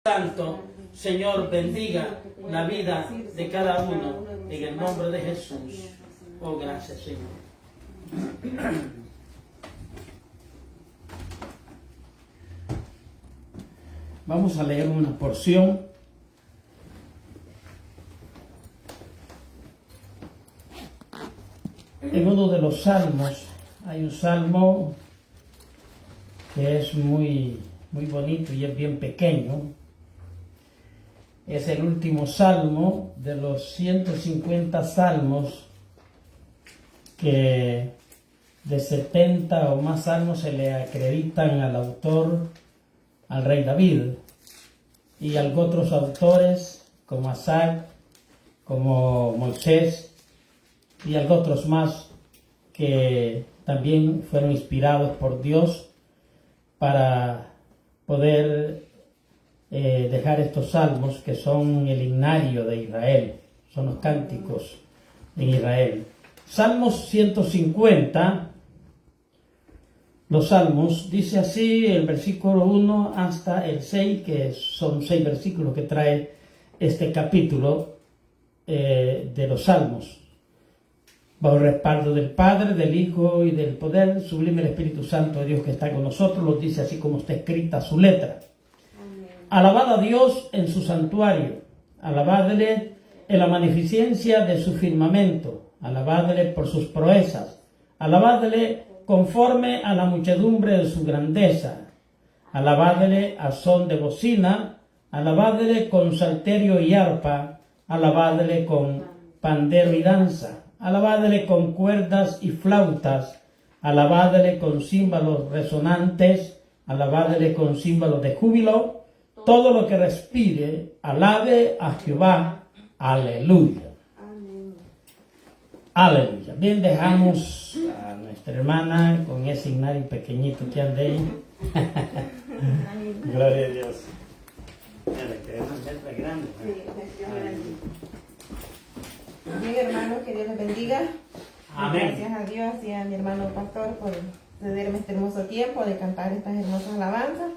Santo, Señor, bendiga la vida de cada uno en el nombre de Jesús. Oh, gracias, Señor. Vamos a leer una porción en uno de los salmos. Hay un salmo que es muy bonito y es bien pequeño. Es el último salmo de los 150 salmos que de 70 o más salmos se le acreditan al autor, al rey David, y a otros autores como Asaf, como Moisés y a otros más que también fueron inspirados por Dios para poder dejar estos salmos que son el himnario de Israel, son los cánticos en Israel. Salmos 150, los salmos, dice así el versículo 1 hasta el 6, que son 6 versículos que trae este capítulo de los salmos. Bajo el respaldo del Padre, del Hijo y del poder sublime el Espíritu Santo de Dios que está con nosotros, los dice así como está escrita su letra. Alabad a Dios en su santuario, alabadle en la magnificencia de su firmamento, alabadle por sus proezas, alabadle conforme a la muchedumbre de su grandeza, alabadle a son de bocina, alabadle con salterio y arpa, alabadle con pandero y danza, alabadle con cuerdas y flautas, alabadle con címbalos resonantes, alabadle con címbalos de júbilo. Todo lo que respire, alabe a Jehová. Aleluya. Amén. Aleluya. Bien, dejamos a nuestra hermana con ese himnario pequeñito que anda ahí. Gloria a Dios. Bien, hermanos, que Dios les bendiga. Amén. Gracias a Dios y a mi hermano pastor por cederme este hermoso tiempo de cantar estas hermosas alabanzas,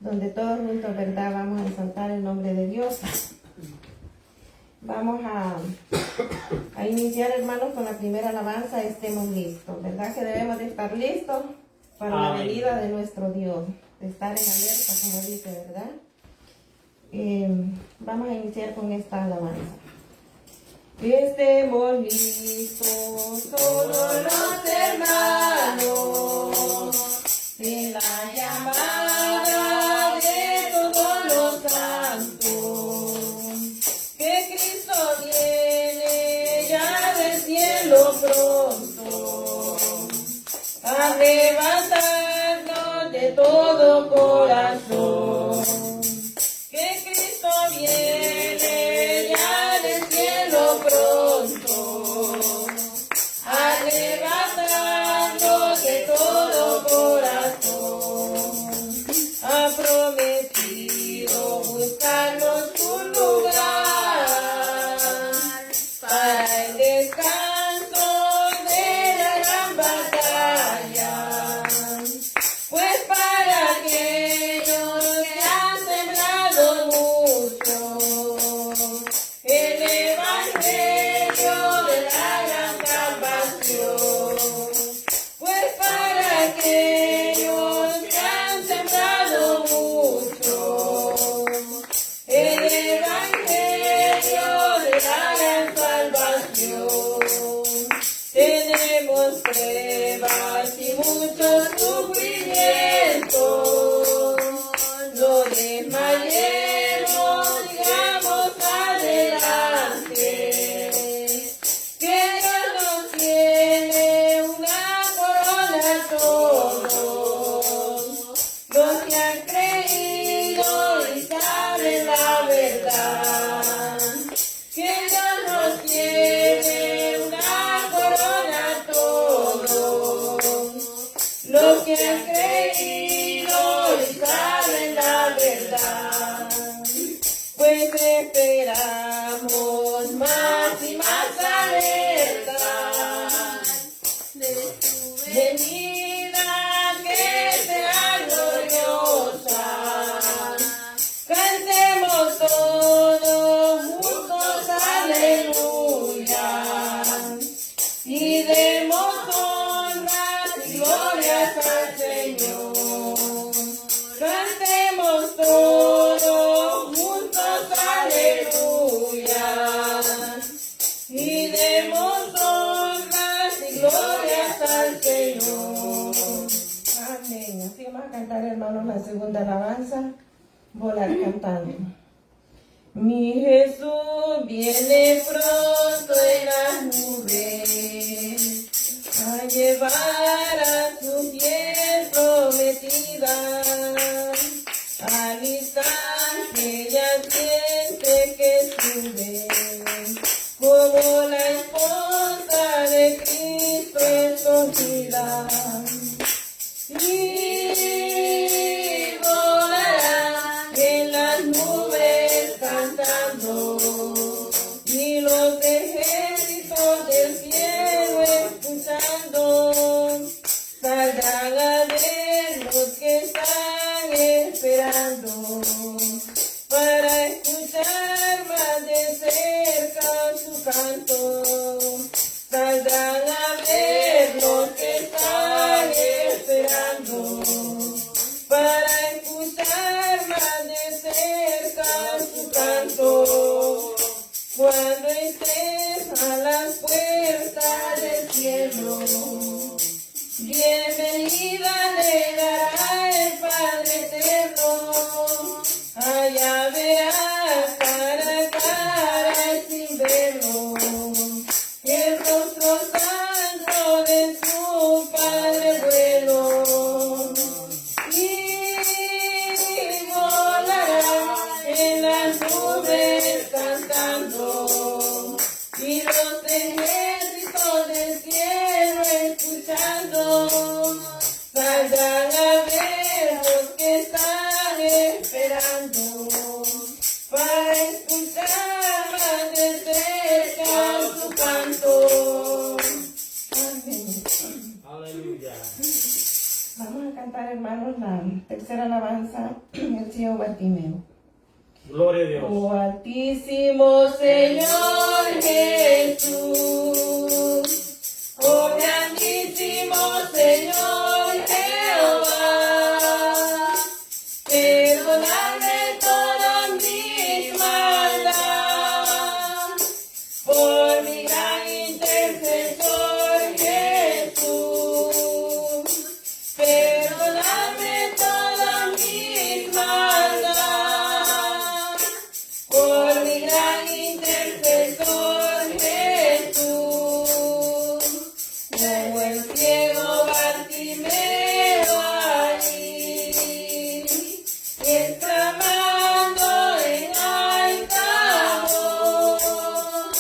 donde todos juntos, ¿verdad?, vamos a exaltar el nombre de Dios. Vamos a iniciar, hermanos, con la primera alabanza, estemos listos, ¿verdad? Que debemos de estar listos para la venida de nuestro Dios, de estar en alerta, como dice, ¿verdad? Vamos a iniciar con esta alabanza. Estemos listos todos los hermanos en la llamada de todos los santos, que Cristo viene ya del cielo pronto, arrebatarnos de todo corazón, que Cristo viene ya del cielo pronto, arrebatarnos de todo corazón. Ha prometido buscarnos un lugar para el descanso de la gran batalla, pues para aquellos que han sembrado mucho el evangelio de la gran salvación, pues para aquellos que han sembrado mucho el evangelio de la gran salvación. Tenemos pruebas y muchos sufrimientos, no desmayemos, sigamos adelante, que Dios nos tiene una corona a todos los que han creído y saben la verdad, que Dios nos tiene una corona a todos los que han creído y saben la verdad. todos juntos, aleluya, y demos honras y glorias al Señor. Cantemos todos juntos, aleluya, y demos honras y glorias al Señor. Amén. Así vamos a cantar, hermanos, la segunda alabanza, volar cantando. Mi Jesús viene pronto en las nubes a llevar a su fiel prometida. Al instante ella siente que sube, como la esposa de Cristo escogida. Y volará en las nubes cantando, y los ejércitos del cielo escuchando, saldrán a ver los que están esperando, para escuchar más de cerca su canto. Saldrán a ver los que están esperando, para escuchar más de cerca su canto. Cuando estés a las puertas del cielo, bienvenida le dará el Padre eterno. Allá verás cara a cara y sin verlo el rostro santo de su Padre bueno. Y volará en las nubes cantando, y los ejércitos del cielo escuchando, saldrán a ver los que están esperando, para escuchar más de cerca su canto. Amén. Aleluya. Vamos a cantar, hermanos, la tercera alabanza, el ciego Bartimeo. Gloria a Dios. Oh altísimo Señor Jesús, oh grandísimo Señor Jehová, perdonadme todas mis maldades, por mi gran intercesor Jesús, perdonadme todas mis maldades, por mi gran intercesor Jesús. Como el ciego Bartimeo allí, exclamando en alta voz,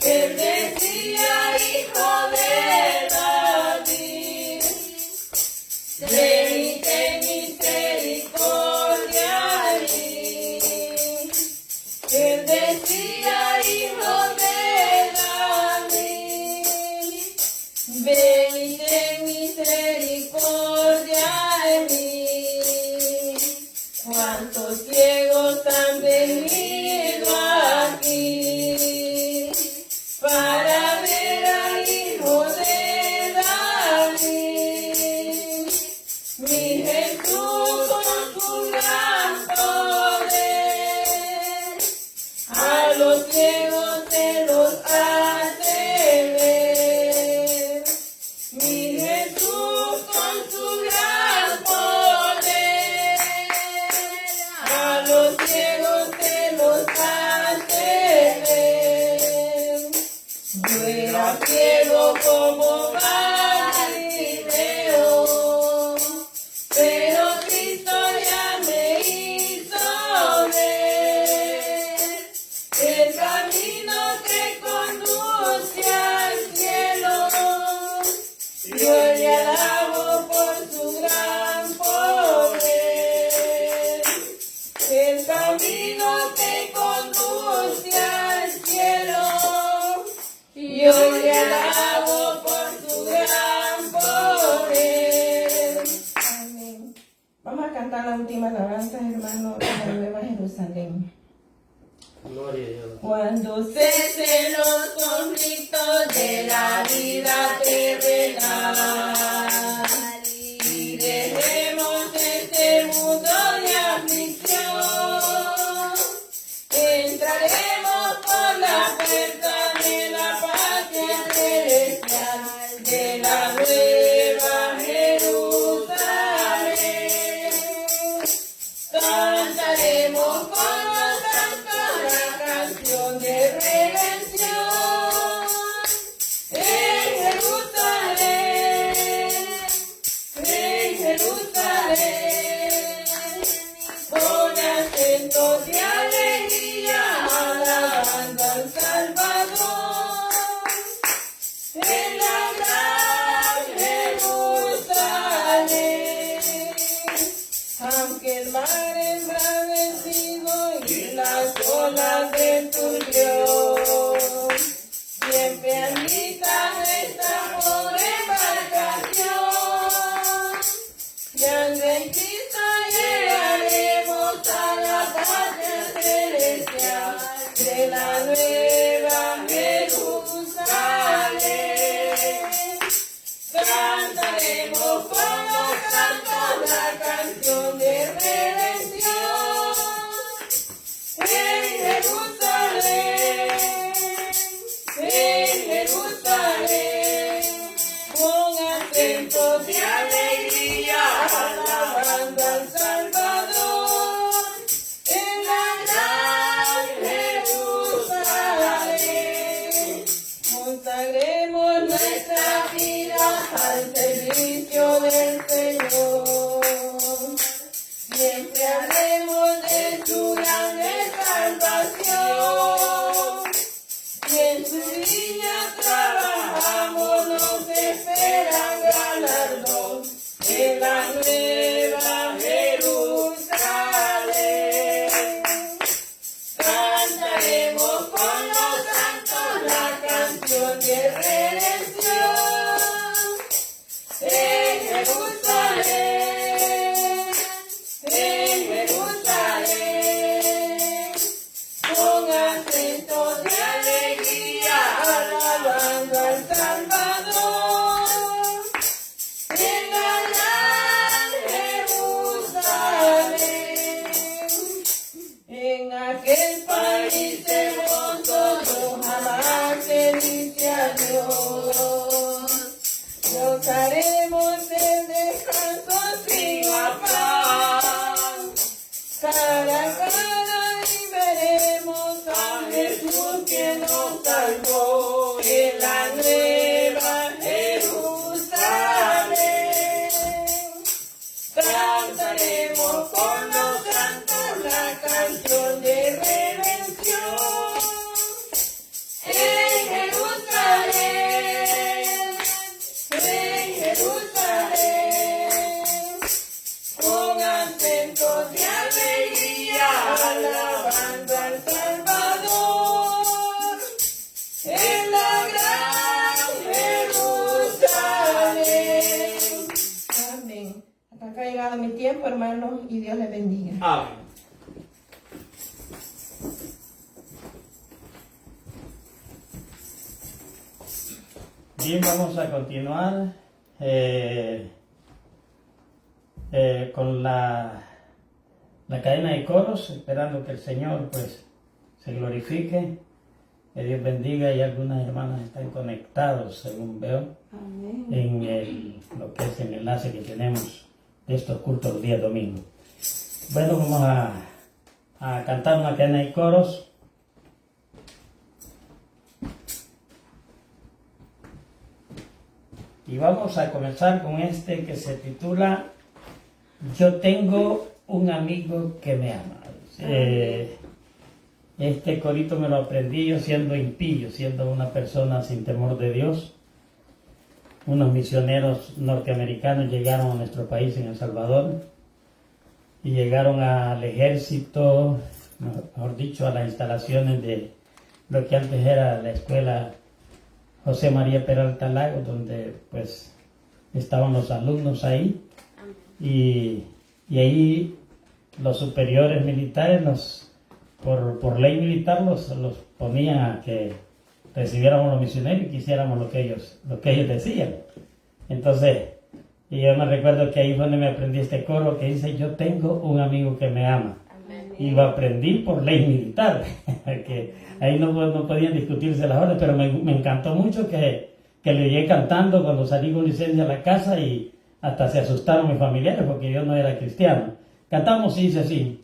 él decía: Hijo de David, ven y ten misericordia de mí. Él decía: Hijo de David, ven y ten misericordia de mí. Cuántos ciegos han venido aquí para ver al Hijo de David. Mi Jesús con su gran poder a los ciegos se los hace ver. Mi Jesús con su gran poder a los ciegos se los hace ver. Yo era ciego como Bartimeo, pero Cristo ya me hizo ver el camino que conduce al cielo. Yo le alabo por su gran poder, el camino que conduce al cielo. Yo le alabo por su gran poder. Amén. Vamos a cantar la última alabanza, hermano, de la Nueva Jerusalén. Gloria a Dios. Cuando cesen los conflictos de la vida terrenal y dejemos este mundo de aflicción, entraremos por la puerta de la patria celestial, de la nueva Jerusalén. Cantaremos con los santos la canción de redención. En Jerusalén, con acentos de alegría, alabando al Salvador. En la gran Jerusalén, aunque el mar embravecido y las olas del turbión siempre agitan esta pobre embarcación, guiando en Cristo llegaremos a la patria celestial de la nueva Jerusalén. Cantaremos con los santos la canción de redención. En Jerusalén, con acentos de alegría, alabando al Salvador. En la gran Jerusalén, consagremos nuestra vida al servicio del Señor. Siempre hablemos de su grande salvación. Y en su viña trabajamos, nos esperan galardón en la nueva Jerusalén. Cantaremos con los santos la canción de redención. En Jerusalén, con acentos de alegría, alabando al Salvador. En la gran Jerusalén, en aquel país hermoso, jamás se dice adiós. Gozaremos del descanso sin afán, cara a cara, y veremos a Jesús que nos salvó en la nueva Jerusalén. Cantaremos con los santos la canción de redención. En Jerusalén, con acentos de alegría, alabando al Salvador. En la gran Jerusalén. Amén. Hasta acá ha llegado mi tiempo, hermanos, y Dios les bendiga. Amén. Bien, vamos a continuar con la cadena de coros, esperando que el Señor pues se glorifique, que Dios bendiga, y algunas hermanas están conectados, según veo, Amén. en lo que es el enlace que tenemos de estos cultos los días domingos. Bueno, vamos a cantar una cadena de coros. Y vamos a comenzar con este que se titula Yo tengo un amigo que me ama. Este corito me lo aprendí yo siendo impío, siendo una persona sin temor de Dios. Unos misioneros norteamericanos llegaron a nuestro país, en El Salvador, y llegaron al ejército, mejor dicho, a las instalaciones de lo que antes era la escuela José María Peralta Lago, donde pues estaban los alumnos ahí, y ahí los superiores militares por ley militar los ponían a que recibiéramos los misioneros y que hiciéramos lo que ellos decían. Entonces, y yo me recuerdo que ahí fue donde me aprendí este coro que dice: yo tengo un amigo que me ama. Amén. Y lo aprendí por ley militar, que ahí no podían discutirse las órdenes, pero me encantó mucho que le oí cantando cuando salí con licencia a la casa y hasta se asustaron mis familiares porque yo no era cristiano. Cantamos y dice así: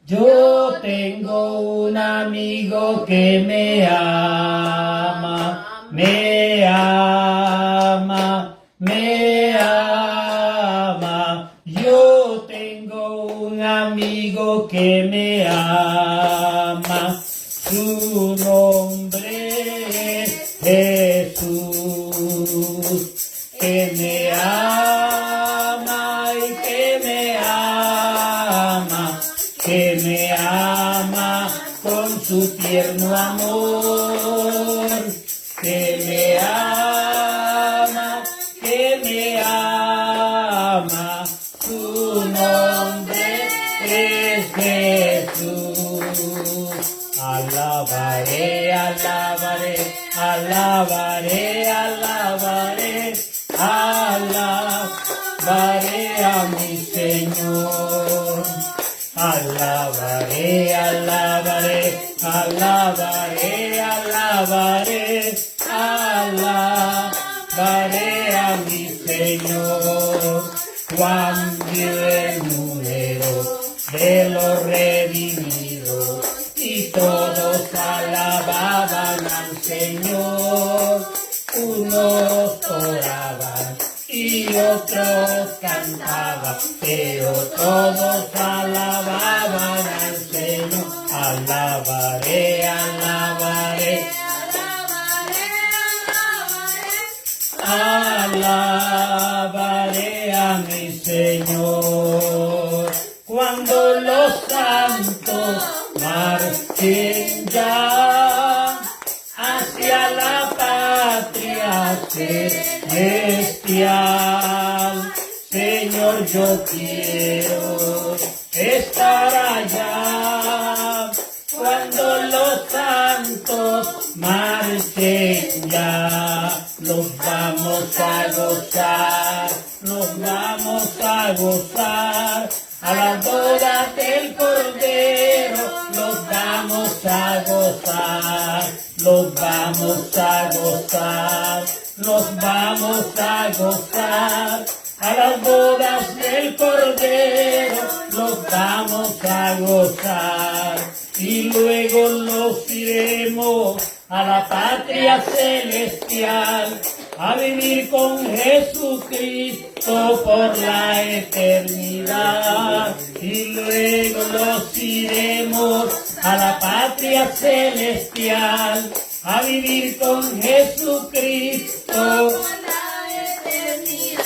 yo tengo un amigo que me ama, me ama, me ama. Yo tengo un amigo que me ama, su nombre es Jesús, que me ama y que me ama, que me ama con su tierno amor, que me ama, su nombre es Jesús. Alabaré, alabaré, alabaré, alabaré, alabaré a mi Señor. Alabaré, alabaré, alabaré, alabaré, alabaré a mi Señor. Cuán vive el número de los redimidos, y todos alababan al Señor. Unos oraban y otros cantaban, pero todos alababan al Señor. Alabaré, alabaré, alabaré a mi Señor. Cuando los santos marchen ya hacia la patria celestial, Señor, yo quiero estar allá. Cuando los santos marchen ya, nos vamos a gozar, nos vamos a gozar. A las bodas del Cordero nos vamos a gozar, nos vamos a gozar, nos vamos a gozar. A las bodas del Cordero nos vamos a gozar, y luego nos iremos a la patria celestial, a vivir con Jesucristo por la eternidad. Y luego nos iremos a la patria celestial, a vivir con Jesucristo por la eternidad.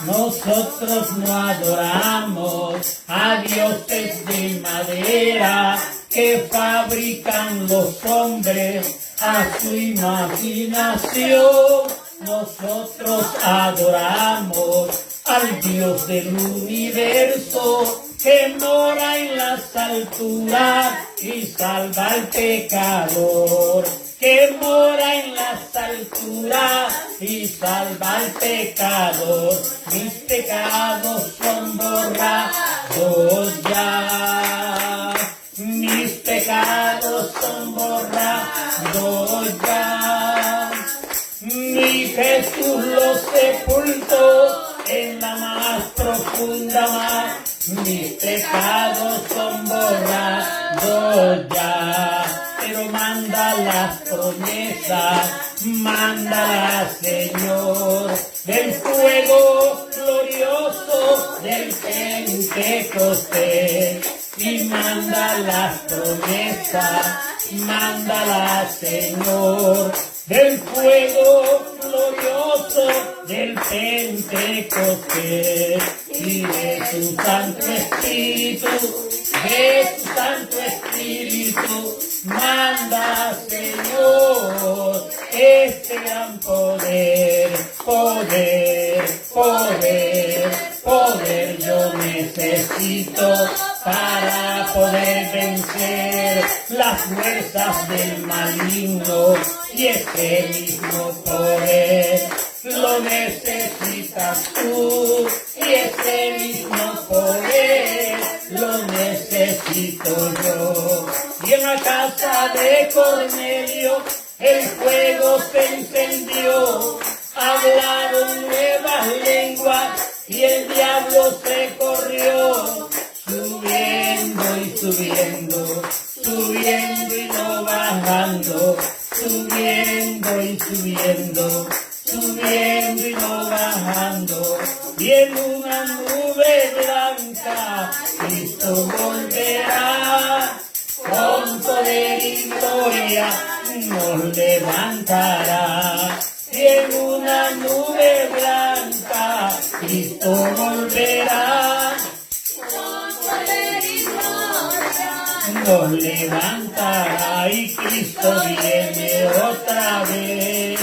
Nosotros no adoramos a dioses de madera que fabrican los hombres a su imaginación. Nosotros adoramos al Dios del universo, que mora en las alturas y salva al pecador, que mora en las alturas y salva al pecador. Mis pecados son borrados ya, mis pecados son borrados ya. Mi Jesús los sepultó en la más profunda mar. Mis pecados son borrados ya, pero manda las promesas, manda Señor, del fuego glorioso del Pentecostés. Y manda las promesas, mándala Señor, del fuego glorioso del Pentecostés, y de tu Santo Espíritu, de tu Santo Espíritu, manda Señor este gran poder, poder, poder, poder yo necesito para poder vencer las fuerzas del maligno, y ese mismo poder lo necesitas tú, y ese mismo poder lo necesito yo. Y en la casa de Cornelio el fuego se encendió, hablaron nuevas lenguas y el diablo se corrió, subiendo y subiendo, subiendo y no bajando, subiendo y subiendo, subiendo y no bajando, y en una nube blanca Cristo volverá, con poder y gloria nos levantará, y en una nube blanca Cristo volverá, nos levantará, y Cristo viene otra vez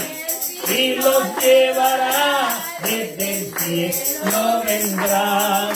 y los llevará, desde el cielo vendrá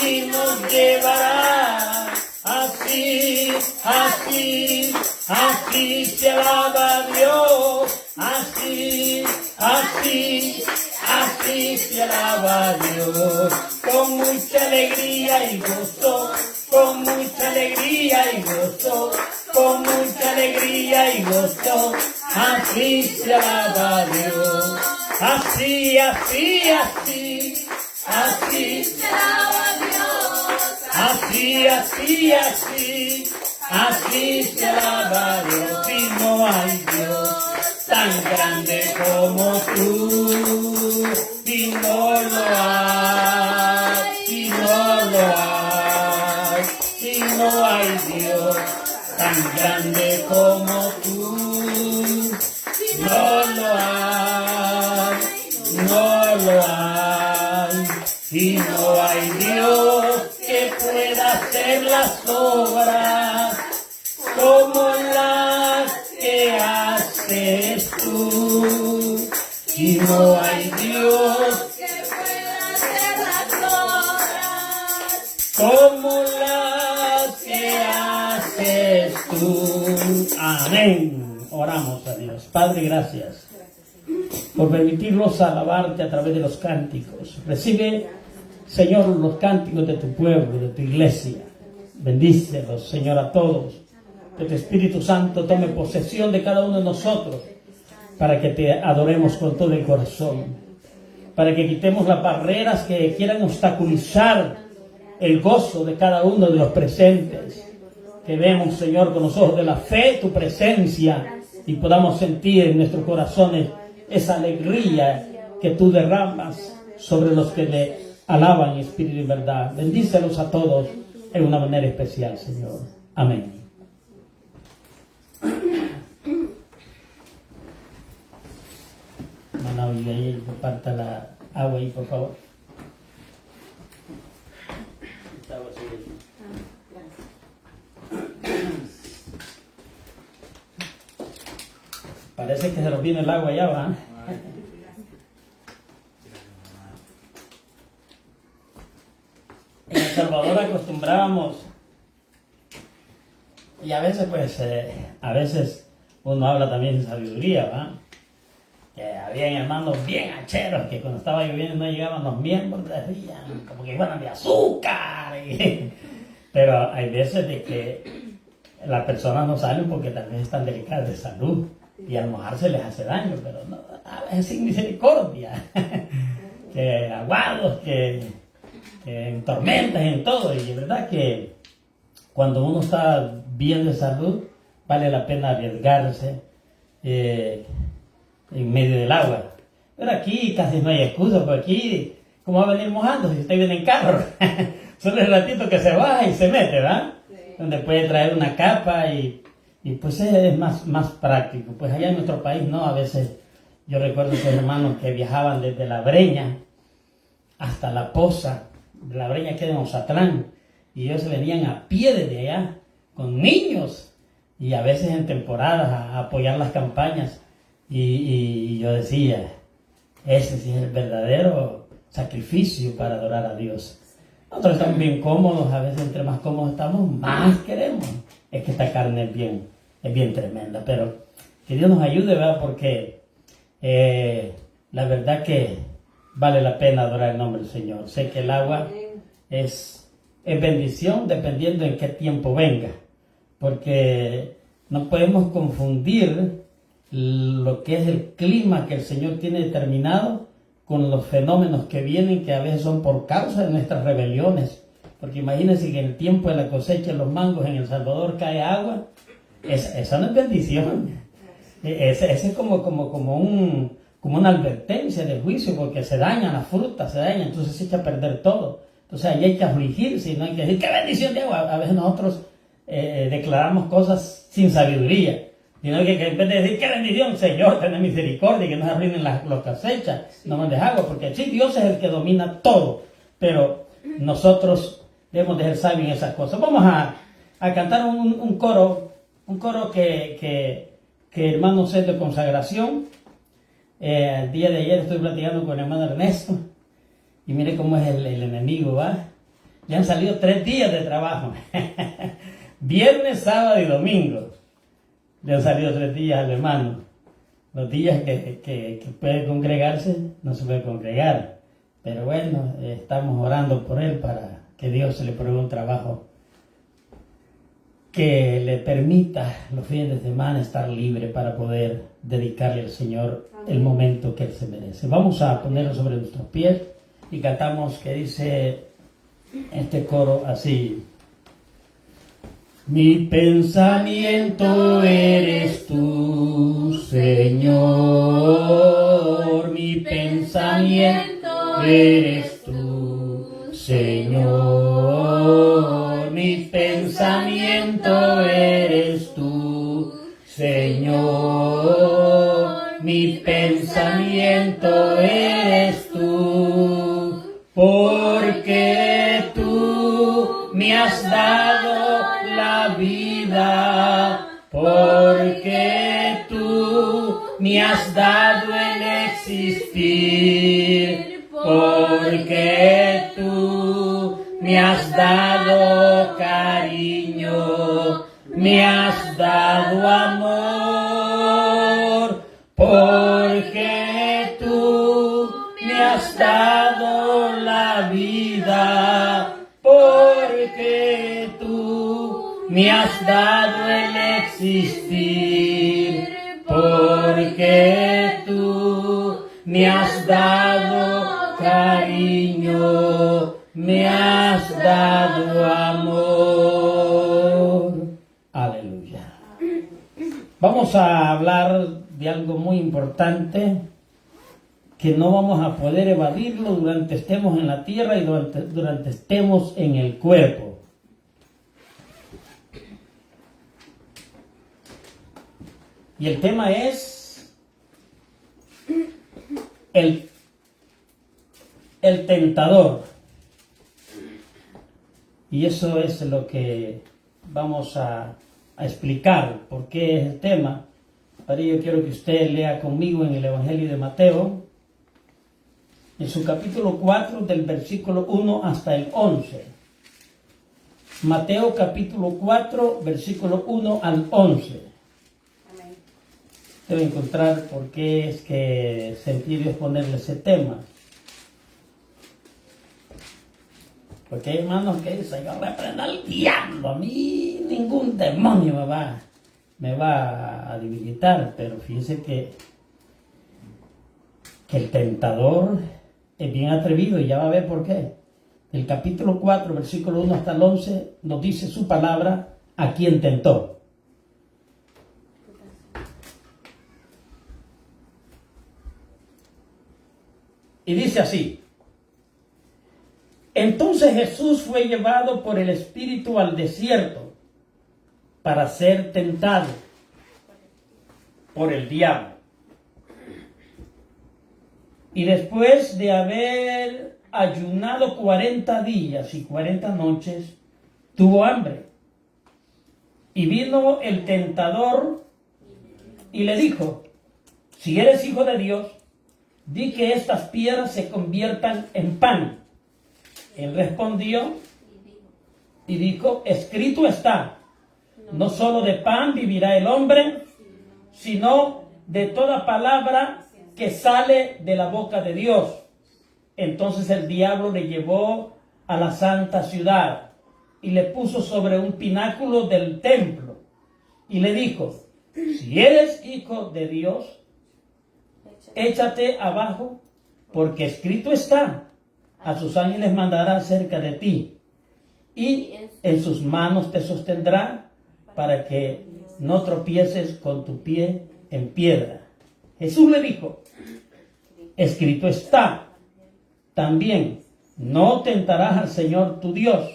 y nos llevará. Así, así, así se alaba Dios, así, así, así se alaba Dios, con mucha alegría y gozo, con mucha alegría y gozo, con mucha alegría y gozo, así se alaba Dios, así, así, así, así se alaba Dios, así, así, así, así se alaba Dios, y no hay Dios tan grande como tú, y no lo hay, y no lo hay, y no hay Dios tan grande como tú, no lo hay, no lo hay, y no hay Dios que pueda hacer las obras como las que haces tú, y no hay Dios que pueda hacer las obras como las que haces tú. Amén. Oramos a Dios. Padre, gracias por permitirnos alabarte a través de los cánticos. Recibe, Señor, los cánticos de tu pueblo, de tu iglesia. Bendícelos, Señor, a todos. Que tu Espíritu Santo tome posesión de cada uno de nosotros para que te adoremos con todo el corazón, para que quitemos las barreras que quieran obstaculizar el gozo de cada uno de los presentes, que vemos, Señor, con los ojos de la fe tu presencia y podamos sentir en nuestros corazones esa alegría que tú derramas sobre los que le alaban en espíritu y verdad. Bendícelos a todos en una manera especial, Señor. Amén. Manao, y ahí comparta la agua ahí, por favor. Parece que se nos viene el agua ya, ¿va? En El Salvador acostumbrábamos, y a veces pues, a veces uno habla también de sabiduría, ¿va? Que habían hermanos bien hacheros que cuando estaba lloviendo no llegaban los miembros, decían como que fueran de azúcar. Pero hay veces de que las personas no salen porque tal vez están delicadas de salud y al mojarse les hace daño, pero no, a veces sin misericordia. Que aguados, que en tormentas, en todo. Y es verdad que cuando uno está bien de salud, vale la pena arriesgarse en medio del agua. Pero aquí casi no hay excusa, porque aquí, ¿cómo va a venir mojando si usted viene en carro? Solo el ratito que se baja y se mete, ¿verdad? Sí. Donde puede traer una capa y pues es más práctico. Pues allá en nuestro país, ¿no? A veces yo recuerdo esos hermanos que viajaban desde La Breña hasta La Poza. La Breña queda en Ozatlán, y ellos venían a pie desde allá con niños y a veces en temporadas a apoyar las campañas, y yo decía, ese sí es el verdadero sacrificio para adorar a Dios. Nosotros estamos bien cómodos, a veces entre más cómodos estamos, más queremos. Es que esta carne es bien tremenda, pero que Dios nos ayude, ¿verdad? Porque la verdad que vale la pena adorar el nombre del Señor. Sé que el agua es bendición dependiendo en qué tiempo venga, porque no podemos confundir lo que es el clima que el Señor tiene determinado con los fenómenos que vienen, que a veces son por causa de nuestras rebeliones. Porque imagínense que en el tiempo de la cosecha de los mangos en El Salvador cae agua. Esa no es bendición. Ese es como una advertencia de juicio, porque se dañan las frutas, entonces se echa a perder todo. Entonces ahí hay que afligirse y no hay que decir, ¡qué bendición de agua! A veces nosotros declaramos cosas sin sabiduría. Sino que en vez de decir, ¡qué bendición, Señor, ten misericordia, que no se arruinen las cosechas, no mandes agua! Porque sí, Dios es el que domina todo, pero nosotros debemos de ser sabios en esas cosas. Vamos a cantar un coro que hermanos es de consagración. El día de ayer estoy platicando con el hermano Ernesto, y mire cómo es el enemigo, ¿va? Le han salido 3 días de trabajo, viernes, sábado y domingo. Le han salido 3 días al hermano. Los días que puede congregarse, no se puede congregar. Pero bueno, estamos orando por él para que Dios se le pruebe un trabajo que le permita los fines de semana estar libre para poder dedicarle al Señor el momento que él se merece. Vamos a ponerlo sobre nuestros pies y cantamos, que dice este coro así. Mi pensamiento eres tú, Señor. Mi pensamiento eres tú, Señor. Mi pensamiento eres tú, Señor. Mi pensamiento eres tú, porque tú me has dado la vida, porque tú me has dado el existir, porque tú me has dado cariño, me has dado amor, porque tú me has dado la vida, porque tú me has dado el existir, porque tú me has dado cariño, me has dado amor. Aleluya. Vamos a hablar de algo muy importante que no vamos a poder evadirlo durante estemos en la tierra y durante estemos en el cuerpo. Y el tema es el tentador. Y eso es lo que vamos a explicar, por qué es el tema. Para ello quiero que usted lea conmigo en el Evangelio de Mateo, en su capítulo 4, del versículo 1 hasta el 11. Mateo capítulo 4, versículo 1 al 11. Amén. Debe encontrar por qué es que sentí Dios ponerle ese tema. Porque hay hermanos que dicen, yo reprendo al diablo, a mí ningún demonio me va a debilitar. Pero fíjense que el tentador es bien atrevido, y ya va a ver por qué. El capítulo 4, versículo 1 hasta el 11, nos dice su palabra a quien tentó. Y dice así: entonces Jesús fue llevado por el Espíritu al desierto para ser tentado por el diablo. Y después de haber ayunado 40 días y 40 noches, tuvo hambre. Y vino el tentador y le dijo: si eres hijo de Dios, di que estas piedras se conviertan en pan. Él respondió y dijo, escrito está, no solo de pan vivirá el hombre, sino de toda palabra que sale de la boca de Dios. Entonces el diablo le llevó a la santa ciudad y le puso sobre un pináculo del templo y le dijo, si eres hijo de Dios, échate abajo, porque escrito está, a sus ángeles mandará cerca de ti, y en sus manos te sostendrá, para que no tropieces con tu pie en piedra. Jesús le dijo, escrito está también, no tentarás al Señor tu Dios.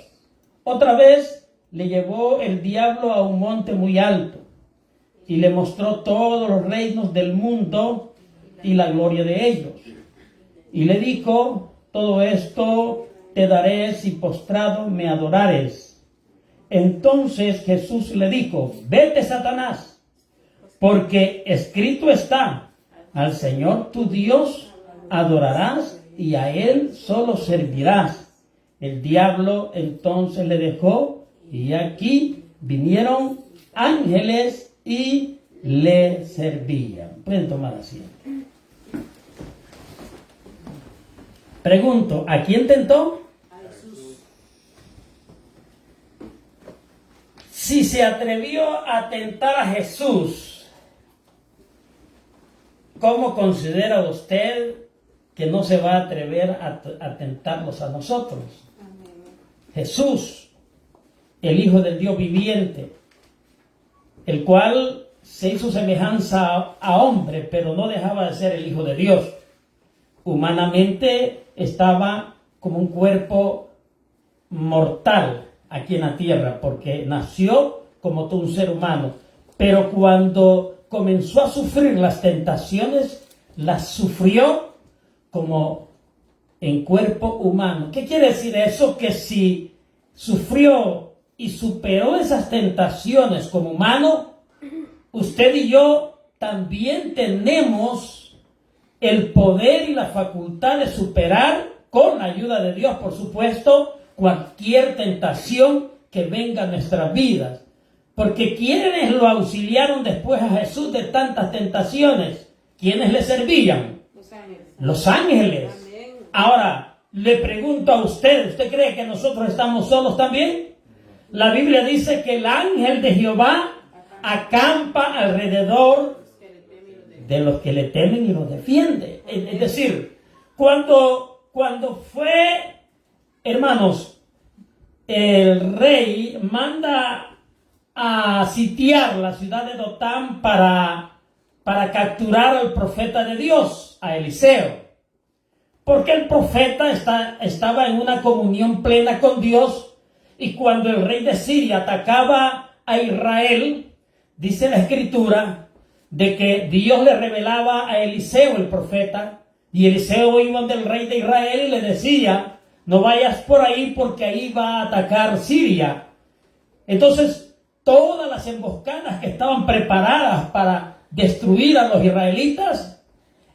Otra vez le llevó el diablo a un monte muy alto, y le mostró todos los reinos del mundo y la gloria de ellos. Y le dijo, todo esto te daré si postrado me adorares. Entonces Jesús le dijo, vete, Satanás, porque escrito está, al Señor tu Dios adorarás y a Él solo servirás. El diablo entonces le dejó y aquí vinieron ángeles y le servían. Pueden tomar asiento. Pregunto, ¿a quién tentó? A Jesús. Si se atrevió a tentar a Jesús, ¿cómo considera usted que no se va a atrever a tentarlos a nosotros? Amén. Jesús, el Hijo del Dios viviente, el cual se hizo semejanza a hombre, pero no dejaba de ser el Hijo de Dios. Humanamente estaba como un cuerpo mortal aquí en la tierra, porque nació como todo un ser humano. Pero cuando comenzó a sufrir las tentaciones, las sufrió como en cuerpo humano. ¿Qué quiere decir eso? Que si sufrió y superó esas tentaciones como humano, usted y yo también tenemos el poder y la facultad de superar, con la ayuda de Dios, por supuesto, cualquier tentación que venga a nuestras vidas. Porque ¿quiénes lo auxiliaron después a Jesús de tantas tentaciones? ¿Quiénes le servían? Los ángeles. Los ángeles. Amén. Ahora, le pregunto a usted, ¿usted cree que nosotros estamos solos también? La Biblia dice que el ángel de Jehová acampa alrededor de los que le temen y los defiende. Es decir, cuando fue, hermanos, el rey manda a sitiar la ciudad de Dotán para capturar al profeta de Dios, a Eliseo. Porque el profeta estaba en una comunión plena con Dios. Y cuando el rey de Siria atacaba a Israel, dice la Escritura, de que Dios le revelaba a Eliseo el profeta, y Eliseo iba del rey de Israel y le decía, no vayas por ahí porque ahí va a atacar Siria. Entonces, todas las emboscadas que estaban preparadas para destruir a los israelitas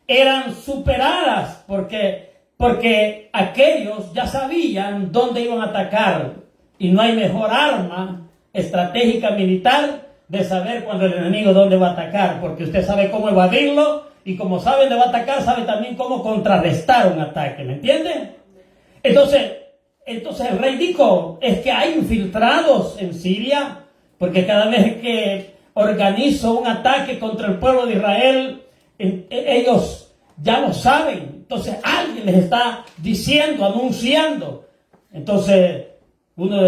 eran superadas porque aquellos ya sabían dónde iban a atacar. Y no hay mejor arma estratégica militar de saber cuando el enemigo dónde va a atacar, porque usted sabe cómo evadirlo, y como sabe dónde va a atacar, sabe también cómo contrarrestar un ataque, ¿me entiende? Entonces el rey dijo, es que hay infiltrados en Siria, porque cada vez que organizo un ataque contra el pueblo de Israel, ellos ya lo saben. Entonces alguien les está diciendo, anunciando. Entonces uno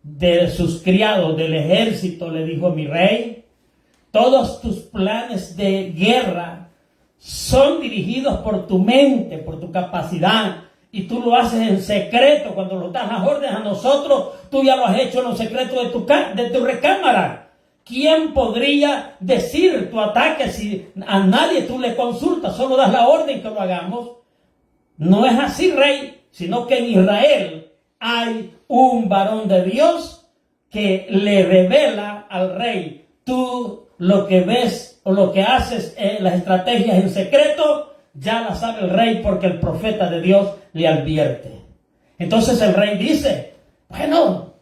de sus criados del ejército le dijo, mi rey, todos tus planes de guerra son dirigidos por tu mente, por tu capacidad, y tú lo haces en secreto. Cuando lo das las órdenes a nosotros, tú ya lo has hecho en los secretos de tu recámara. ¿Quién podría decir tu ataque si a nadie tú le consultas? Solo das la orden que lo hagamos. No es así, rey, sino que en Israel hay un varón de Dios que le revela al rey. Tú lo que ves o lo que haces, las estrategias en secreto, ya la sabe el rey porque el profeta de Dios le advierte. Entonces el rey dice, bueno,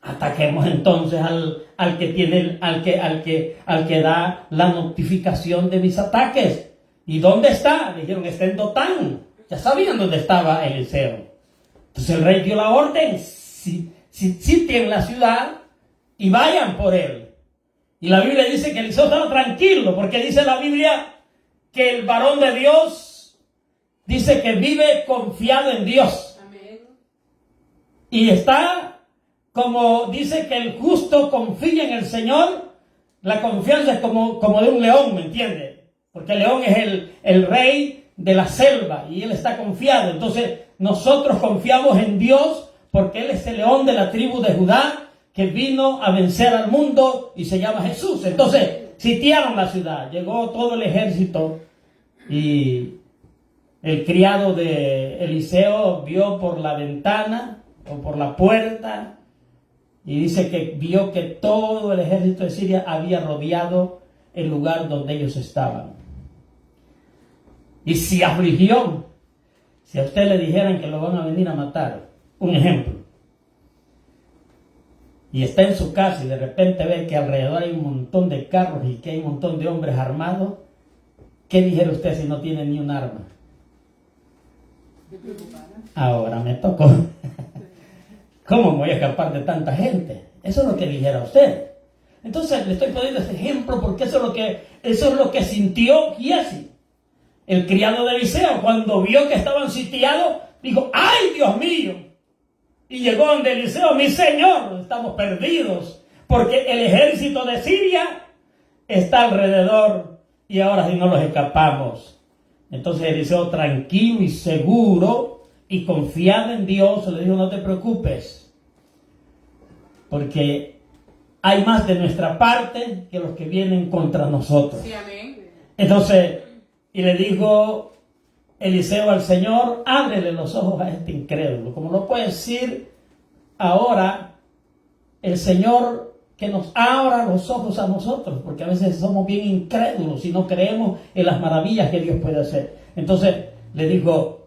ataquemos entonces al que da la notificación de mis ataques. ¿Y dónde está? Dijeron, está en Dotán. Ya sabían dónde estaba Eliseo. Entonces el rey dio la orden, sitien la ciudad y vayan por él. Y la Biblia dice que Eliseo estaba tranquilo, porque dice la Biblia que el varón de Dios dice que vive confiado en Dios. Amén. Y está, como dice que el justo confía en el Señor, la confianza es como de un león, ¿me entiende? Porque el león es el rey de la selva y él está confiado. Entonces nosotros confiamos en Dios porque Él es el león de la tribu de Judá que vino a vencer al mundo y se llama Jesús. Entonces sitiaron la ciudad, llegó todo el ejército y el criado de Eliseo vio por la ventana o por la puerta y dice que vio que todo el ejército de Siria había rodeado el lugar donde ellos estaban. Y se afligió. Si a usted le dijeran que lo van a venir a matar, un ejemplo, y está en su casa y de repente ve que alrededor hay un montón de carros y que hay un montón de hombres armados, ¿qué dijera usted si no tiene ni un arma? Ahora me tocó. ¿Cómo me voy a escapar de tanta gente? Eso es lo que dijera usted. Entonces le estoy poniendo este ejemplo porque eso es lo que sintió Giesi, el criado de Eliseo, cuando vio que estaban sitiados. Dijo, ¡ay, Dios mío! Y llegó donde Eliseo, mi señor, estamos perdidos, porque el ejército de Siria está alrededor y ahora si no los escapamos. Entonces Eliseo, tranquilo y seguro y confiado en Dios, le dijo, no te preocupes, porque hay más de nuestra parte que los que vienen contra nosotros. Sí, amén. Entonces, y le dijo Eliseo al Señor, ábrele los ojos a este incrédulo. Como lo puede decir ahora el Señor, que nos abra los ojos a nosotros, porque a veces somos bien incrédulos y no creemos en las maravillas que Dios puede hacer. Entonces le dijo,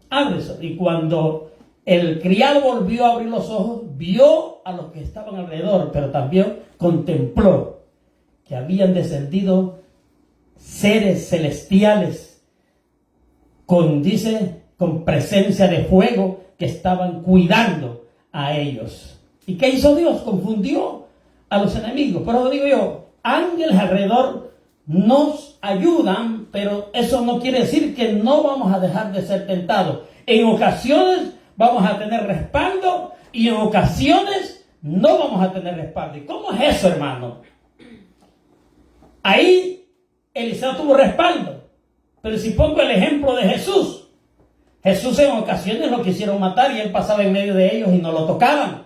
ábrese. Y cuando el criado volvió a abrir los ojos, vio a los que estaban alrededor, pero también contempló que habían descendido seres celestiales con presencia de fuego que estaban cuidando a ellos. ¿Y qué hizo Dios? Confundió a los enemigos. Pero digo yo, ángeles alrededor nos ayudan, pero eso no quiere decir que no vamos a dejar de ser tentados. En ocasiones vamos a tener respaldo y en ocasiones no vamos a tener respaldo. ¿Y cómo es eso, hermano? Ahí Eliseo tuvo respaldo. Pero si pongo el ejemplo de Jesús, Jesús en ocasiones lo quisieron matar y él pasaba en medio de ellos y no lo tocaban.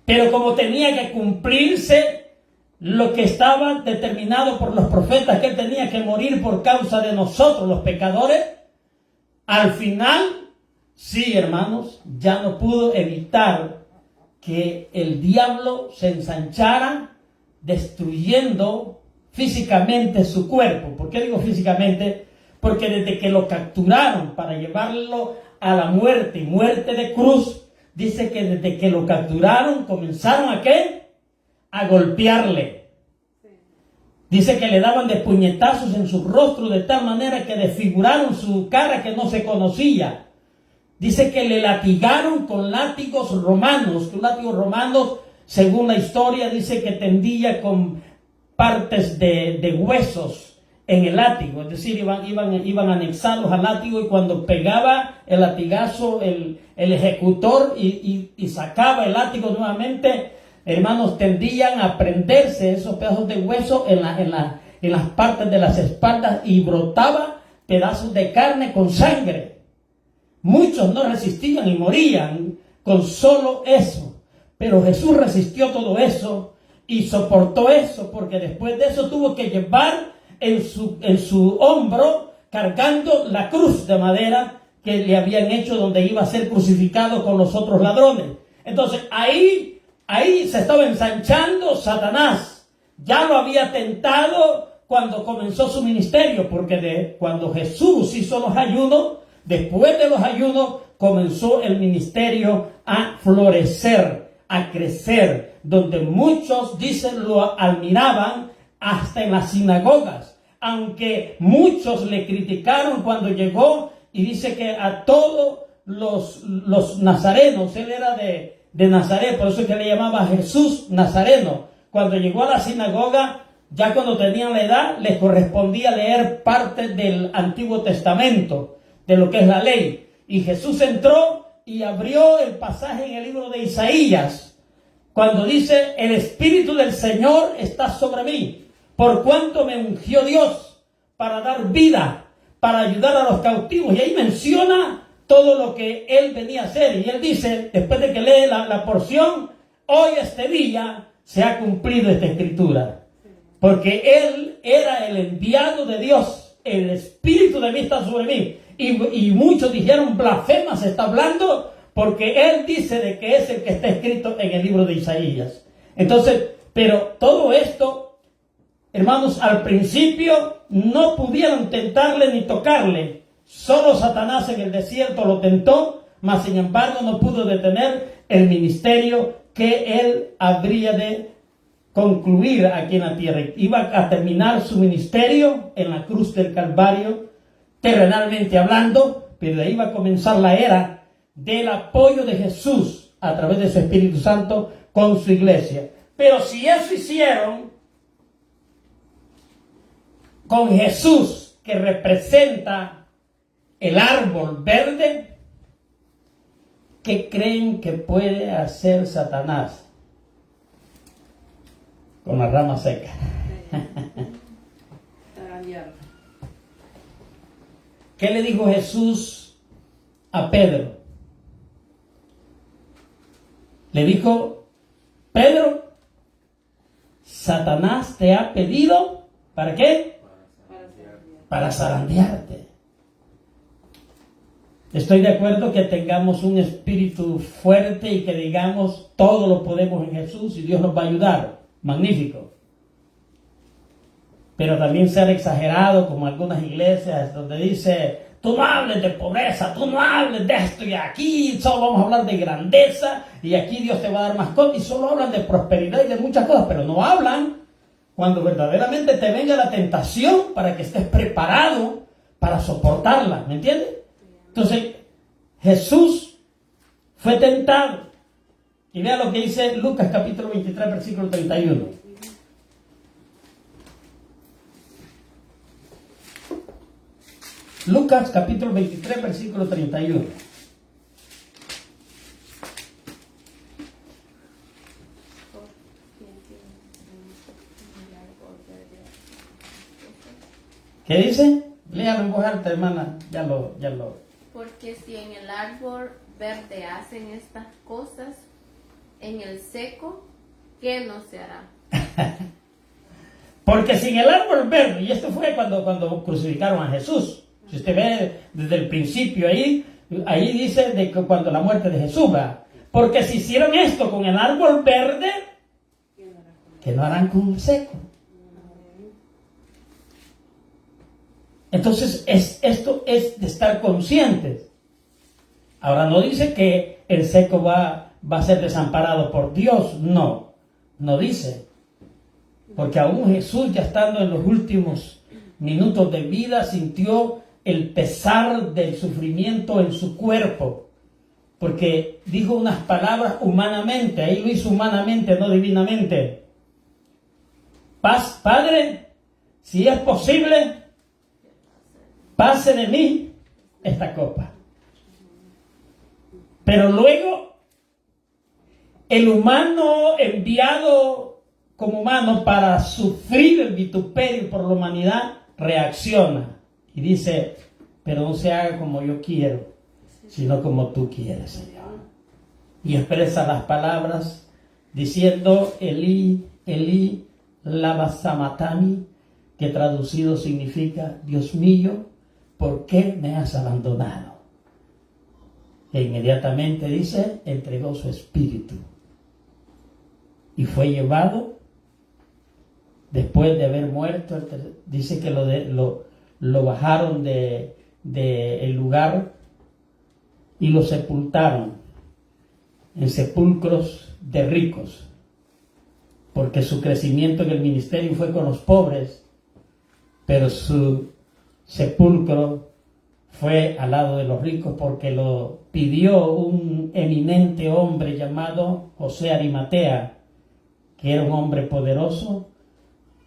Pero como tenía que cumplirse lo que estaba determinado por los profetas, que él tenía que morir por causa de nosotros los pecadores, al final, sí, hermanos, ya no pudo evitar que el diablo se ensanchara destruyendo físicamente su cuerpo. ¿Por qué digo físicamente? Porque desde que lo capturaron para llevarlo a la muerte, y muerte de cruz, dice que desde que lo capturaron comenzaron ¿a qué? A golpearle. Dice que le daban de puñetazos en su rostro de tal manera que desfiguraron su cara que no se conocía. Dice que le latigaron con látigos romanos, que un látigo romano, según la historia, dice que tendía con partes de huesos en el látigo, es decir, iban anexados al látigo, y cuando pegaba el latigazo el ejecutor y sacaba el látigo nuevamente, hermanos, tendían a prenderse esos pedazos de hueso en las partes de las espaldas y brotaba pedazos de carne con sangre. Muchos no resistían y morían con solo eso, pero Jesús resistió todo eso y soportó eso, porque después de eso tuvo que llevar en su hombro, cargando la cruz de madera que le habían hecho donde iba a ser crucificado con los otros ladrones. Entonces ahí se estaba ensanchando Satanás. Ya lo había tentado cuando comenzó su ministerio, porque cuando Jesús hizo los ayunos, después de los ayunos comenzó el ministerio a florecer, a crecer, donde muchos, dicen, lo admiraban hasta en las sinagogas, aunque muchos le criticaron cuando llegó, y dice que a todos los nazarenos, él era de Nazaret, por eso es que le llamaba Jesús Nazareno. Cuando llegó a la sinagoga, ya cuando tenían la edad, les correspondía leer parte del Antiguo Testamento, de lo que es la ley. Y Jesús entró y abrió el pasaje en el libro de Isaías, cuando dice: el Espíritu del Señor está sobre mí, por cuanto me ungió Dios para dar vida, para ayudar a los cautivos. Y ahí menciona todo lo que él venía a hacer. Y él dice, después de que lee la porción: hoy este día se ha cumplido esta escritura. Porque él era el enviado de Dios. El Espíritu de mí está sobre mí. Y muchos dijeron: blasfema, se está hablando, porque él dice de que es el que está escrito en el libro de Isaías. Entonces, pero todo esto, hermanos, al principio no pudieron tentarle ni tocarle. Solo Satanás en el desierto lo tentó, mas sin embargo no pudo detener el ministerio que él habría de concluir aquí en la tierra. Iba a terminar su ministerio en la cruz del Calvario, terrenalmente hablando, pero ahí iba a comenzar la era del apoyo de Jesús a través de su Espíritu Santo con su iglesia. Pero si eso hicieron con Jesús, que representa el árbol verde, ¿qué creen que puede hacer Satanás con la rama seca? ¿Qué le dijo Jesús a Pedro? Le dijo: Pedro, Satanás te ha pedido, ¿para qué? Para zarandearte. Estoy de acuerdo que tengamos un espíritu fuerte y que digamos: todo lo podemos en Jesús y Dios nos va a ayudar. Magnífico. Pero también ser exagerado, como algunas iglesias donde dice: tú no hables de pobreza, tú no hables de esto, y aquí solo vamos a hablar de grandeza, y aquí Dios te va a dar más cosas, y solo hablan de prosperidad y de muchas cosas, pero no hablan cuando verdaderamente te venga la tentación para que estés preparado para soportarla, ¿me entiendes? Entonces, Jesús fue tentado. Y vea lo que dice Lucas capítulo 23, versículo 31. Lucas capítulo 23, versículo 31. ¿Qué dice? Léalo en voz alta, hermana. Ya lo. Porque si en el árbol verde hacen estas cosas, en el seco, ¿qué no se hará? Porque sin el árbol verde, y esto fue cuando crucificaron a Jesús. Si usted ve desde el principio ahí dice de que cuando la muerte de Jesús va. Porque si hicieron esto con el árbol verde, ¿qué no harán con el seco? Entonces, esto es de estar conscientes. Ahora, no dice que el seco va a ser desamparado por Dios. No dice. Porque aún Jesús, ya estando en los últimos minutos de vida, sintió el pesar del sufrimiento en su cuerpo. Porque dijo unas palabras humanamente. Ahí lo hizo humanamente, no divinamente. Padre, si es posible, pase de mí esta copa. Pero luego, el humano enviado como humano para sufrir el vituperio por la humanidad, reacciona y dice: pero no se haga como yo quiero, sino como tú quieres, Señor. Y expresa las palabras diciendo: Elí, Elí, lama sabachthani, que traducido significa: Dios mío, ¿por qué me has abandonado? E inmediatamente dice: entregó su espíritu y fue llevado. Después de haber muerto, dice que lo bajaron de el lugar y lo sepultaron en sepulcros de ricos, porque su crecimiento en el ministerio fue con los pobres, pero su sepulcro fue al lado de los ricos, porque lo pidió un eminente hombre llamado José Arimatea, que era un hombre poderoso,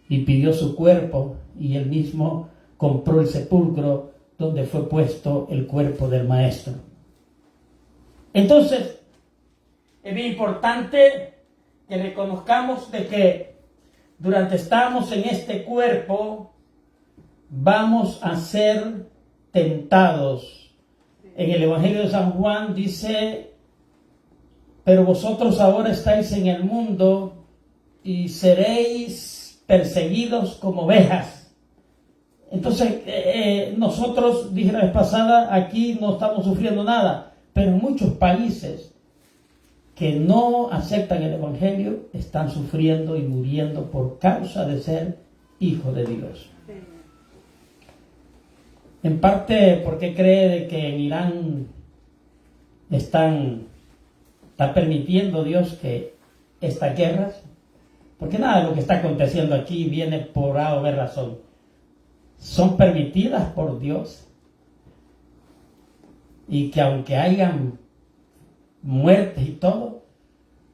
y pidió su cuerpo, y él mismo compró el sepulcro donde fue puesto el cuerpo del maestro. Entonces, es bien importante que reconozcamos de que durante estamos en este cuerpo, vamos a ser tentados. En el Evangelio de San Juan dice: pero vosotros ahora estáis en el mundo y seréis perseguidos como ovejas. Entonces, nosotros, dije la vez pasada, aquí no estamos sufriendo nada, pero en muchos países que no aceptan el Evangelio están sufriendo y muriendo por causa de ser hijos de Dios. En parte porque cree de que en Irán está permitiendo Dios que estas guerras, porque nada de lo que está aconteciendo aquí viene por A o B razón, son permitidas por Dios, y que aunque hayan muertes y todo,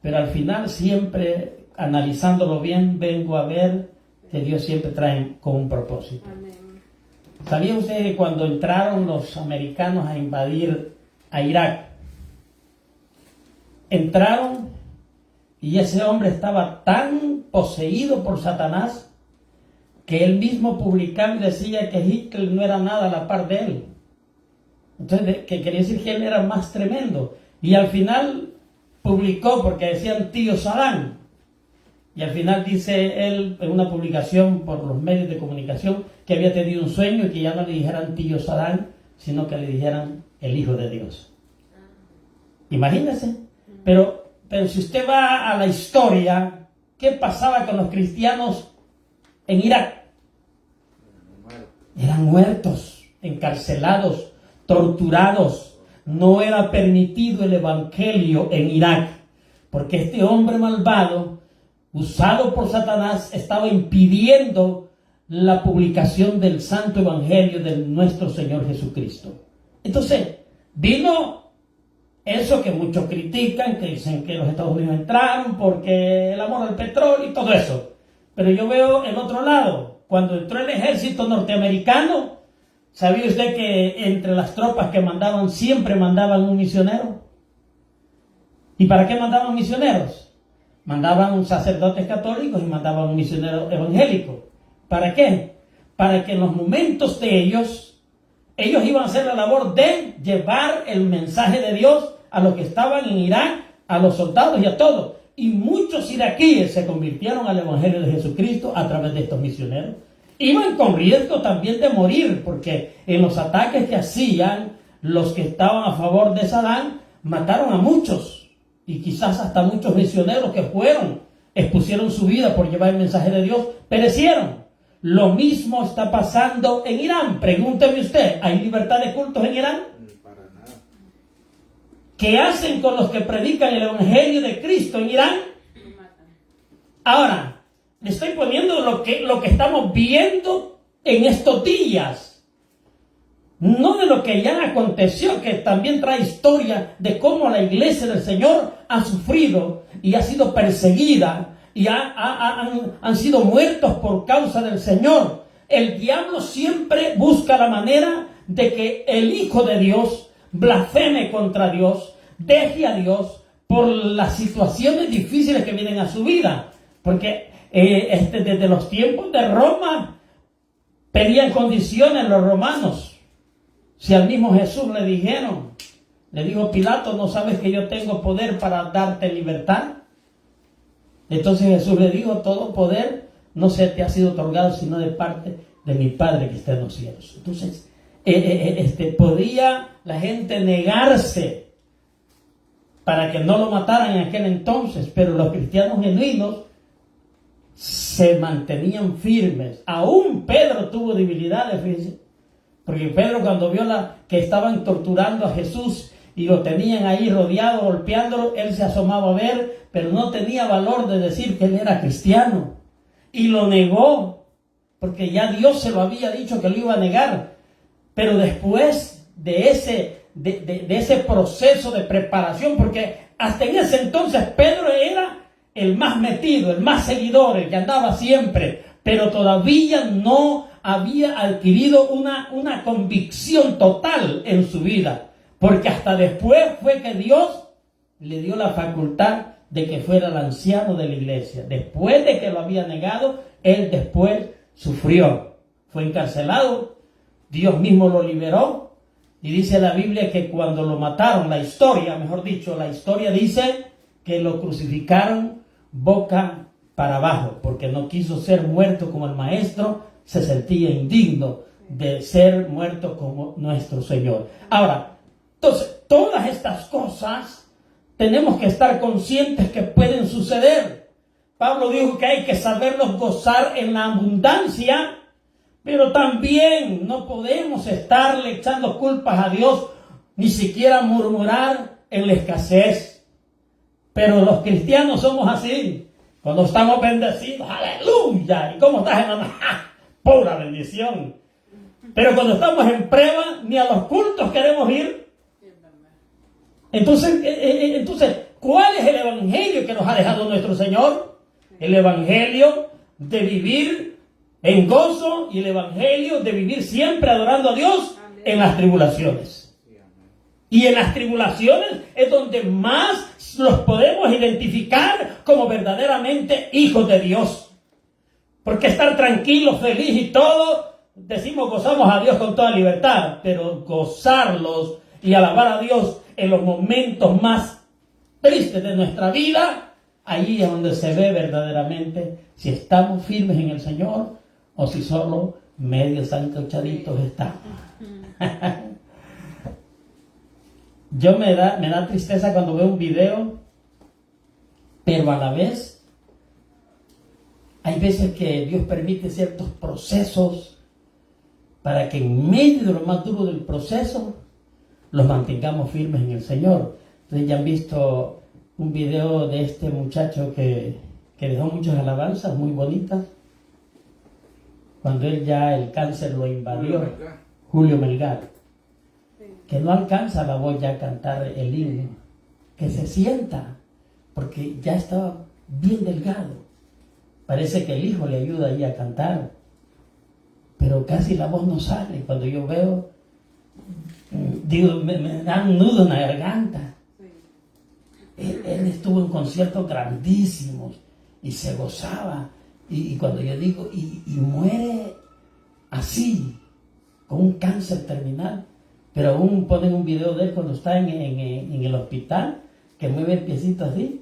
pero al final siempre, analizándolo bien, vengo a ver que Dios siempre trae con un propósito. Amén. ¿Sabía usted que cuando entraron los americanos a invadir a Irak, entraron y ese hombre estaba tan poseído por Satanás que él mismo publicaba y decía que Hitler no era nada a la par de él? Entonces, que quería decir que él era más tremendo. Y al final publicó, porque decían tío Saddam, y al final dice él en una publicación por los medios de comunicación que había tenido un sueño y que ya no le dijeran tío Saddam, sino que le dijeran el Hijo de Dios. Imagínense. Pero si usted va a la historia, ¿qué pasaba con los cristianos en Irak? Eran muertos, encarcelados, torturados. No era permitido el evangelio en Irak, porque este hombre malvado, usado por Satanás, estaba impidiendo la publicación del santo evangelio de nuestro Señor Jesucristo. Entonces, vino eso que muchos critican, que dicen que los Estados Unidos entraron porque el amor al petróleo y todo eso. Pero yo veo el otro lado. Cuando entró el ejército norteamericano, ¿sabía usted que entre las tropas que mandaban siempre mandaban un misionero? ¿Y para qué mandaban misioneros? Mandaban sacerdotes católicos y mandaban un misionero evangélico. ¿Para qué? Para que en los momentos de ellos iban a hacer la labor de llevar el mensaje de Dios a los que estaban en Irak, a los soldados y a todos. Y muchos iraquíes se convirtieron al evangelio de Jesucristo a través de estos misioneros. Iban con riesgo también de morir, porque en los ataques que hacían los que estaban a favor de Saddam, mataron a muchos, y quizás hasta muchos misioneros que expusieron su vida por llevar el mensaje de Dios, perecieron. Lo mismo está pasando en Irán. Pregúnteme usted, ¿hay libertad de cultos en Irán? Para nada. ¿Qué hacen con los que predican el evangelio de Cristo en Irán? Ahora, le estoy poniendo lo que estamos viendo en estos días, no de lo que ya aconteció, que también trae historia de cómo la iglesia del Señor ha sufrido y ha sido perseguida y han sido muertos por causa del Señor. El diablo siempre busca la manera de que el Hijo de Dios blasfeme contra Dios, deje a Dios por las situaciones difíciles que vienen a su vida, porque desde los tiempos de Roma pedían condiciones los romanos. Si al mismo Jesús le dijo Pilato, ¿no sabes que yo tengo poder para darte libertad? Entonces Jesús le dijo, todo poder no se te ha sido otorgado sino de parte de mi Padre que está en los cielos. Entonces, podía la gente negarse para que no lo mataran en aquel entonces, pero los cristianos genuinos se mantenían firmes. Aún Pedro tuvo debilidades, fíjense, porque Pedro, cuando vio que estaban torturando a Jesús y lo tenían ahí rodeado, golpeándolo. Él se asomaba a ver, pero no tenía valor de decir que él era cristiano. Y lo negó, porque ya Dios se lo había dicho que lo iba a negar. Pero después de ese proceso de preparación, porque hasta en ese entonces Pedro era el más metido, el más seguidor, el que andaba siempre, pero todavía no había adquirido una convicción total en su vida, porque hasta después fue que Dios le dio la facultad de que fuera el anciano de la iglesia. Después de que lo había negado, él después sufrió, fue encarcelado, Dios mismo lo liberó, y dice la Biblia que cuando lo mataron, la historia dice que lo crucificaron boca para abajo, porque no quiso ser muerto como el maestro, se sentía indigno de ser muerto como nuestro Señor. Ahora, entonces, todas estas cosas tenemos que estar conscientes que pueden suceder. Pablo dijo que hay que saberlos gozar en la abundancia, pero también no podemos estarle echando culpas a Dios, ni siquiera murmurar en la escasez. Pero los cristianos somos así. Cuando estamos bendecidos, aleluya. ¿Y cómo estás, hermano? ¡Ja! Pura bendición. Pero cuando estamos en prueba, ni a los cultos queremos ir. Entonces, ¿cuál es el evangelio que nos ha dejado nuestro Señor? El evangelio de vivir en gozo y el evangelio de vivir siempre adorando a Dios en las tribulaciones. Y en las tribulaciones es donde más los podemos identificar como verdaderamente hijos de Dios. Porque estar tranquilos, feliz y todo, decimos gozamos a Dios con toda libertad, pero gozarlos y alabar a Dios en los momentos más tristes de nuestra vida, ahí es donde se ve verdaderamente si estamos firmes en el Señor o si solo medio sancochaditos estamos. Yo me da tristeza cuando veo un video, pero a la vez hay veces que Dios permite ciertos procesos para que en medio de lo más duro del proceso los mantengamos firmes en el Señor. Ustedes ya han visto un video de este muchacho que dejó muchas alabanzas muy bonitas. Cuando él ya el cáncer lo invadió, Julio Melgar, que no alcanza la voz ya a cantar el himno, que se sienta, porque ya estaba bien delgado. Parece que el hijo le ayuda ahí a cantar, pero casi la voz no sale. Cuando yo veo, digo, me da un nudo en la garganta. Él estuvo en conciertos grandísimos y se gozaba. Y cuando yo digo, y muere así, con un cáncer terminal, pero aún ponen un video de él cuando está en el hospital, que mueve el piecito así,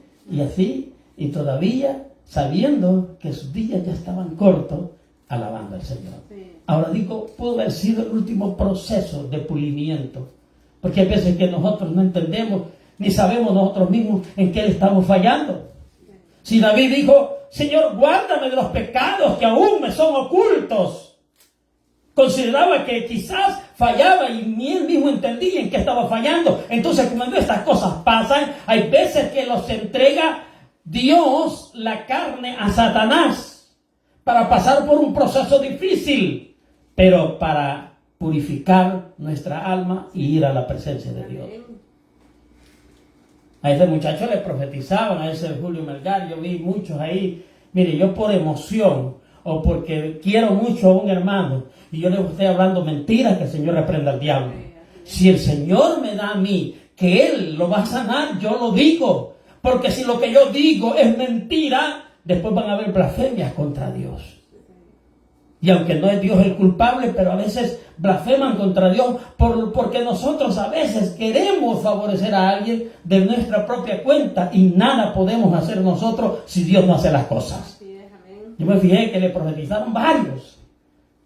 y todavía sabiendo que sus días ya estaban cortos, alabando al Señor. Sí. Ahora digo, pudo haber sido el último proceso de pulimiento, porque hay veces que nosotros no entendemos, ni sabemos nosotros mismos en qué le estamos fallando. Si David dijo, Señor, guárdame de los pecados que aún me son ocultos, consideraba que quizás fallaba y ni él mismo entendía en qué estaba fallando. Entonces, cuando estas cosas pasan, hay veces que los entrega Dios la carne a Satanás para pasar por un proceso difícil, pero para purificar nuestra alma y ir a la presencia de Dios. A ese muchacho le profetizaban, a ese Julio Melgar, yo vi muchos ahí. Mire, yo por emoción o porque quiero mucho a un hermano y yo le estoy hablando mentiras, que el Señor reprenda al diablo. Si el Señor me da a mí que Él lo va a sanar, yo lo digo. Porque si lo que yo digo es mentira, después van a haber blasfemias contra Dios. Y aunque no es Dios el culpable, pero a veces blasfeman contra Dios porque nosotros a veces queremos favorecer a alguien de nuestra propia cuenta y nada podemos hacer nosotros si Dios no hace las cosas. Yo me fijé que le profetizaron varios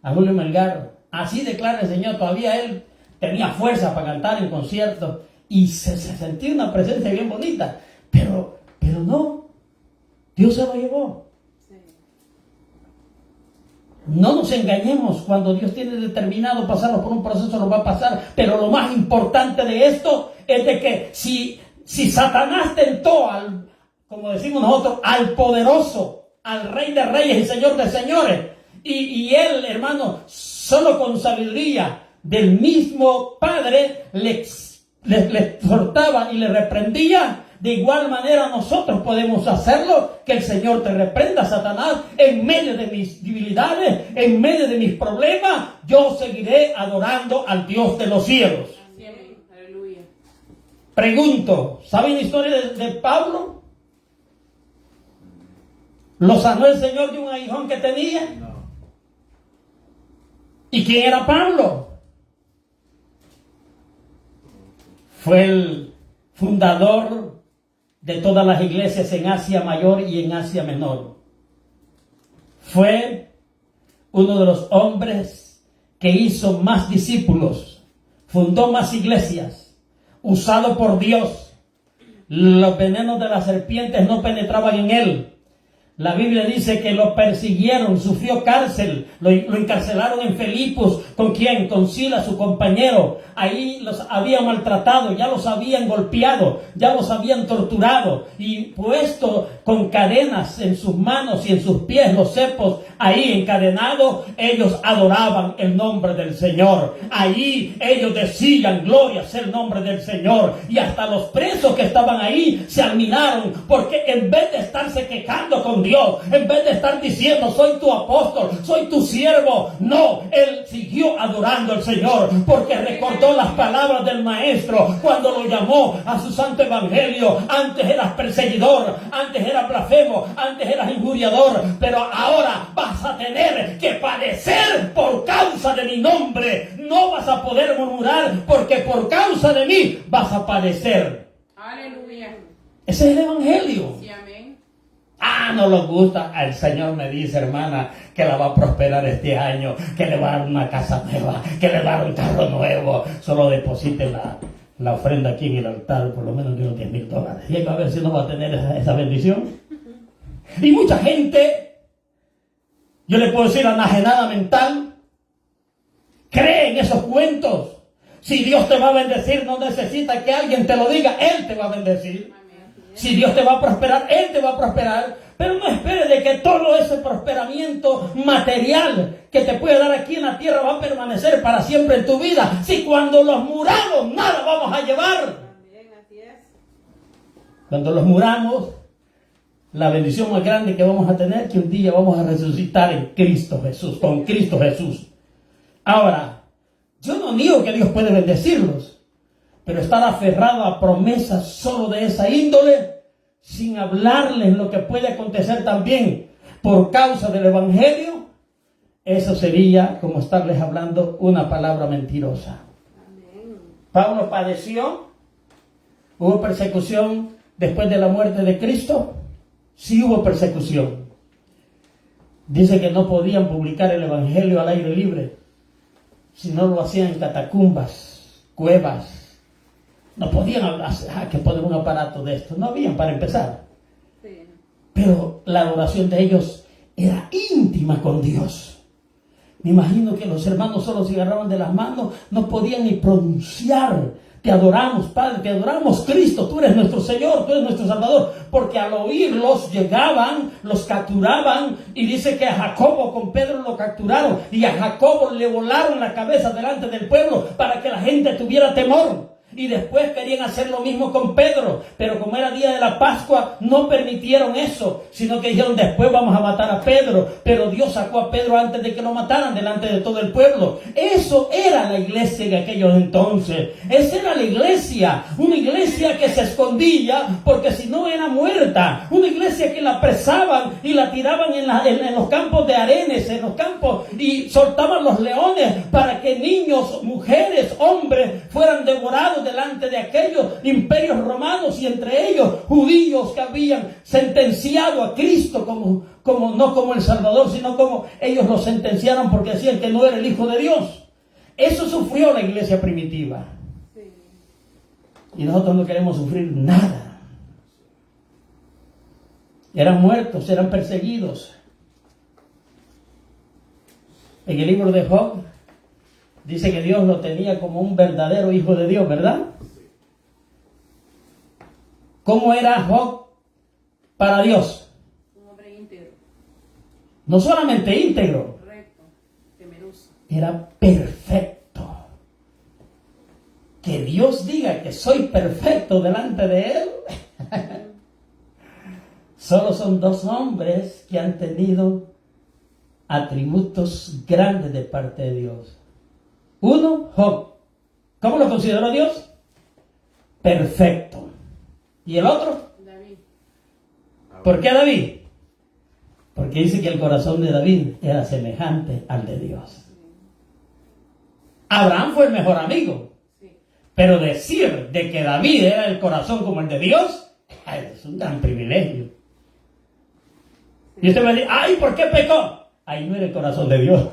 a Julio Melgar. Así declara el Señor, todavía él tenía fuerza para cantar en conciertos y se sentía una presencia bien bonita. Pero no, Dios se lo llevó. Sí. No nos engañemos, cuando Dios tiene determinado pasarnos por un proceso, lo va a pasar, pero lo más importante de esto es de que si Satanás tentó al, como decimos nosotros, al poderoso, al Rey de Reyes y Señor de Señores, y él, hermano, solo con sabiduría del mismo Padre le exhortaba y le reprendía. De igual manera nosotros podemos hacerlo, que el Señor te reprenda, Satanás, en medio de mis debilidades, en medio de mis problemas, yo seguiré adorando al Dios de los cielos. Amén. Aleluya. Pregunto, ¿saben la historia de Pablo? ¿Lo sanó el Señor de un aguijón que tenía? No. ¿Y quién era Pablo? Fue el fundador de todas las iglesias en Asia Mayor y en Asia Menor. Fue uno de los hombres que hizo más discípulos, fundó más iglesias, usado por Dios. Los venenos de las serpientes no penetraban en él. La Biblia dice que lo persiguieron, sufrió cárcel, lo encarcelaron en Filipos. ¿Con quién? Con Silas, su compañero. Ahí los habían maltratado, ya los habían golpeado, ya los habían torturado y puesto con cadenas en sus manos y en sus pies, los cepos ahí encadenados. Ellos adoraban el nombre del Señor. Ahí ellos decían, gloria sea el nombre del Señor. Y hasta los presos que estaban ahí se admiraron, porque en vez de estarse quejando con Dios, en vez de estar diciendo, soy tu apóstol, soy tu siervo, no, él siguió adorando al Señor, porque recordó las palabras del maestro cuando lo llamó a su santo evangelio. Antes eras perseguidor, antes eras blasfemo, antes eras injuriador, pero ahora vas a tener que padecer por causa de mi nombre. No vas a poder murmurar, porque por causa de mí vas a padecer. Aleluya. Ese es el evangelio. Sí, amén. No nos gusta. El Señor me dice, hermana, que la va a prosperar este año, que le va a dar una casa nueva, que le va a dar un carro nuevo. Solo deposite la ofrenda aquí en el altar, por lo menos de unos $10,000. Y hay que ver si no va a tener esa bendición. Y mucha gente, yo le puedo decir enajenada mental, cree en esos cuentos. Si Dios te va a bendecir, no necesita que alguien te lo diga, Él te va a bendecir. Si Dios te va a prosperar, Él te va a prosperar. Pero no esperes de que todo ese prosperamiento material que te puede dar aquí en la tierra va a permanecer para siempre en tu vida. Si cuando los muramos, nada vamos a llevar. También, así es. Cuando los muramos, la bendición más grande que vamos a tener es que un día vamos a resucitar en Cristo Jesús, con Cristo Jesús. Ahora, yo no niego que Dios puede bendecirlos, pero estar aferrado a promesas solo de esa índole, sin hablarles lo que puede acontecer también por causa del evangelio, eso sería como estarles hablando una palabra mentirosa. Amén. Pablo padeció, hubo persecución después de la muerte de Cristo. Sí hubo persecución. Dice que no podían publicar el evangelio al aire libre, si no lo hacían en catacumbas, cuevas. No podían hablar, que poner un aparato de esto. No habían, para empezar. Sí. Pero la adoración de ellos era íntima con Dios. Me imagino que los hermanos solo se agarraban de las manos, no podían ni pronunciar. Te adoramos, Padre, te adoramos, Cristo, tú eres nuestro Señor, tú eres nuestro Salvador. Porque al oírlos llegaban, los capturaban, y dice que a Jacobo con Pedro lo capturaron, y a Jacobo le volaron la cabeza delante del pueblo para que la gente tuviera temor. Y después querían hacer lo mismo con Pedro, pero como era día de la Pascua, no permitieron eso, sino que dijeron, después vamos a matar a Pedro. Pero Dios sacó a Pedro antes de que lo mataran delante de todo el pueblo. Eso era la iglesia de aquellos entonces. Esa era la iglesia, una iglesia que se escondía porque si no era muerta, una iglesia que la apresaban y la tiraban en los campos de arenes, en los campos, y soltaban los leones para que niños, mujeres, hombres fueran devorados delante de aquellos imperios romanos, y entre ellos judíos que habían sentenciado a Cristo como no como el Salvador, sino como ellos lo sentenciaron porque decían que no era el Hijo de Dios. Eso sufrió la iglesia primitiva. Sí. Y nosotros no queremos sufrir nada. Eran muertos, eran perseguidos. En el libro de Job dice que Dios lo tenía como un verdadero hijo de Dios, ¿verdad? ¿Cómo era Job para Dios? Un hombre íntegro. No solamente íntegro, Recto. Temeroso. era perfecto. Que Dios diga que soy perfecto delante de Él. Solo son dos hombres que han tenido atributos grandes de parte de Dios. Uno, Job. ¿Cómo lo consideró Dios? Perfecto. ¿Y el otro? David. ¿Por qué David? Porque dice que el corazón de David era semejante al de Dios. Abraham fue el mejor amigo. Sí. Pero decir de que David era el corazón como el de Dios, es un gran privilegio. Y usted me dice, ay, ¿por qué pecó? Ahí no era el corazón de Dios.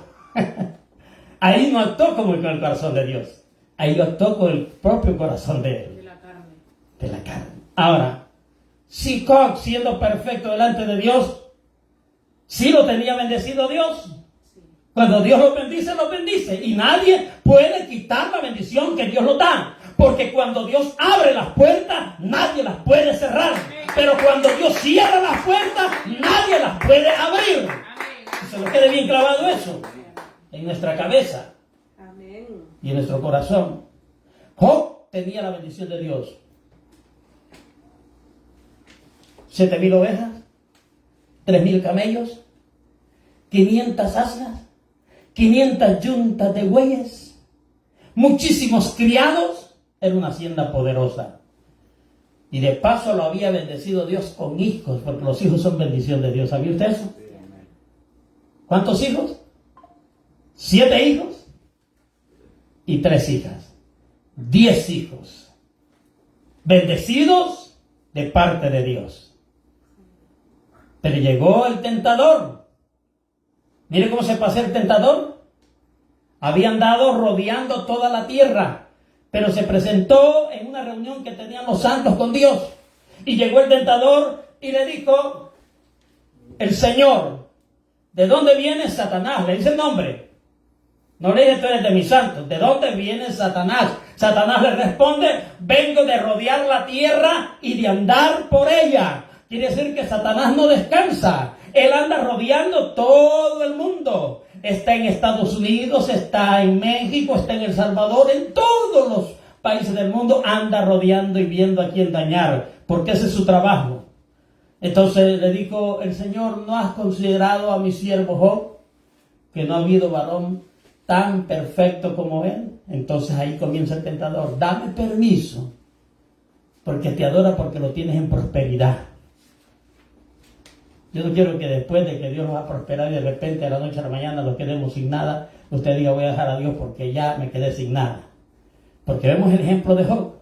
Ahí no actuó como el corazón de Dios. Ahí actuó con el propio corazón de él. De la carne. De la carne. Ahora, si Job, siendo perfecto delante de Dios, sí lo tenía bendecido Dios. Sí. Cuando Dios lo bendice. Y nadie puede quitar la bendición que Dios lo da. Porque cuando Dios abre las puertas, nadie las puede cerrar. Pero cuando Dios cierra las puertas, nadie las puede abrir. Que se nos quede bien clavado eso en nuestra cabeza Amén. y en nuestro corazón. Job tenía la bendición de Dios. 7,000 ovejas, 3,000 camellos, 500 asnas, 500 yuntas de bueyes, muchísimos criados. Era una hacienda poderosa. Y de paso lo había bendecido Dios con hijos, porque los hijos son bendición de Dios. ¿Sabía usted eso? ¿Cuántos hijos? 7 hijos y 3 hijas. 10 hijos. Bendecidos de parte de Dios. Pero llegó el tentador. Mire cómo se pasó el tentador. Había andado rodeando toda la tierra, pero se presentó en una reunión que tenían los santos con Dios. Y llegó el tentador y le dijo, el Señor, ¿de dónde viene Satanás? Le dice el nombre. No le dice, tú eres de mis santos. ¿De dónde viene Satanás? Satanás le responde, vengo de rodear la tierra y de andar por ella. Quiere decir que Satanás no descansa. Él anda rodeando todo el mundo. Está en Estados Unidos, está en México, está en El Salvador, en todos los países del mundo anda rodeando y viendo a quién dañar, porque ese es su trabajo. Entonces le dijo el Señor, ¿no has considerado a mi siervo Job? Que no ha habido varón tan perfecto como él. Entonces ahí comienza el tentador, dame permiso, porque te adora porque lo tienes en prosperidad. Yo no quiero que después de que Dios nos va a prosperar y de repente de la noche a la mañana nos quedemos sin nada, usted diga voy a dejar a Dios porque ya me quedé sin nada. Porque vemos el ejemplo de Job.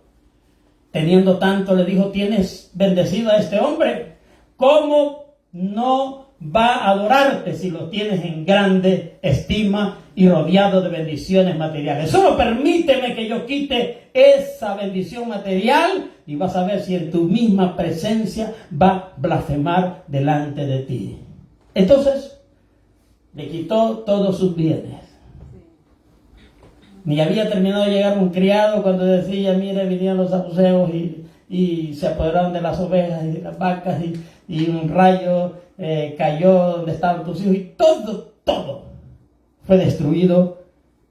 Teniendo tanto le dijo, tienes bendecido a este hombre, ¿cómo no va a adorarte si lo tienes en grande estima y rodeado de bendiciones materiales? Solo permíteme que yo quite esa bendición material y vas a ver si en tu misma presencia va a blasfemar delante de ti. Entonces, le quitó todos sus bienes. Ni había terminado de llegar un criado cuando decía, mire, vinieron los saduceos y se apoderaron de las ovejas y de las vacas y un rayo cayó donde estaban tus hijos y todo fue destruido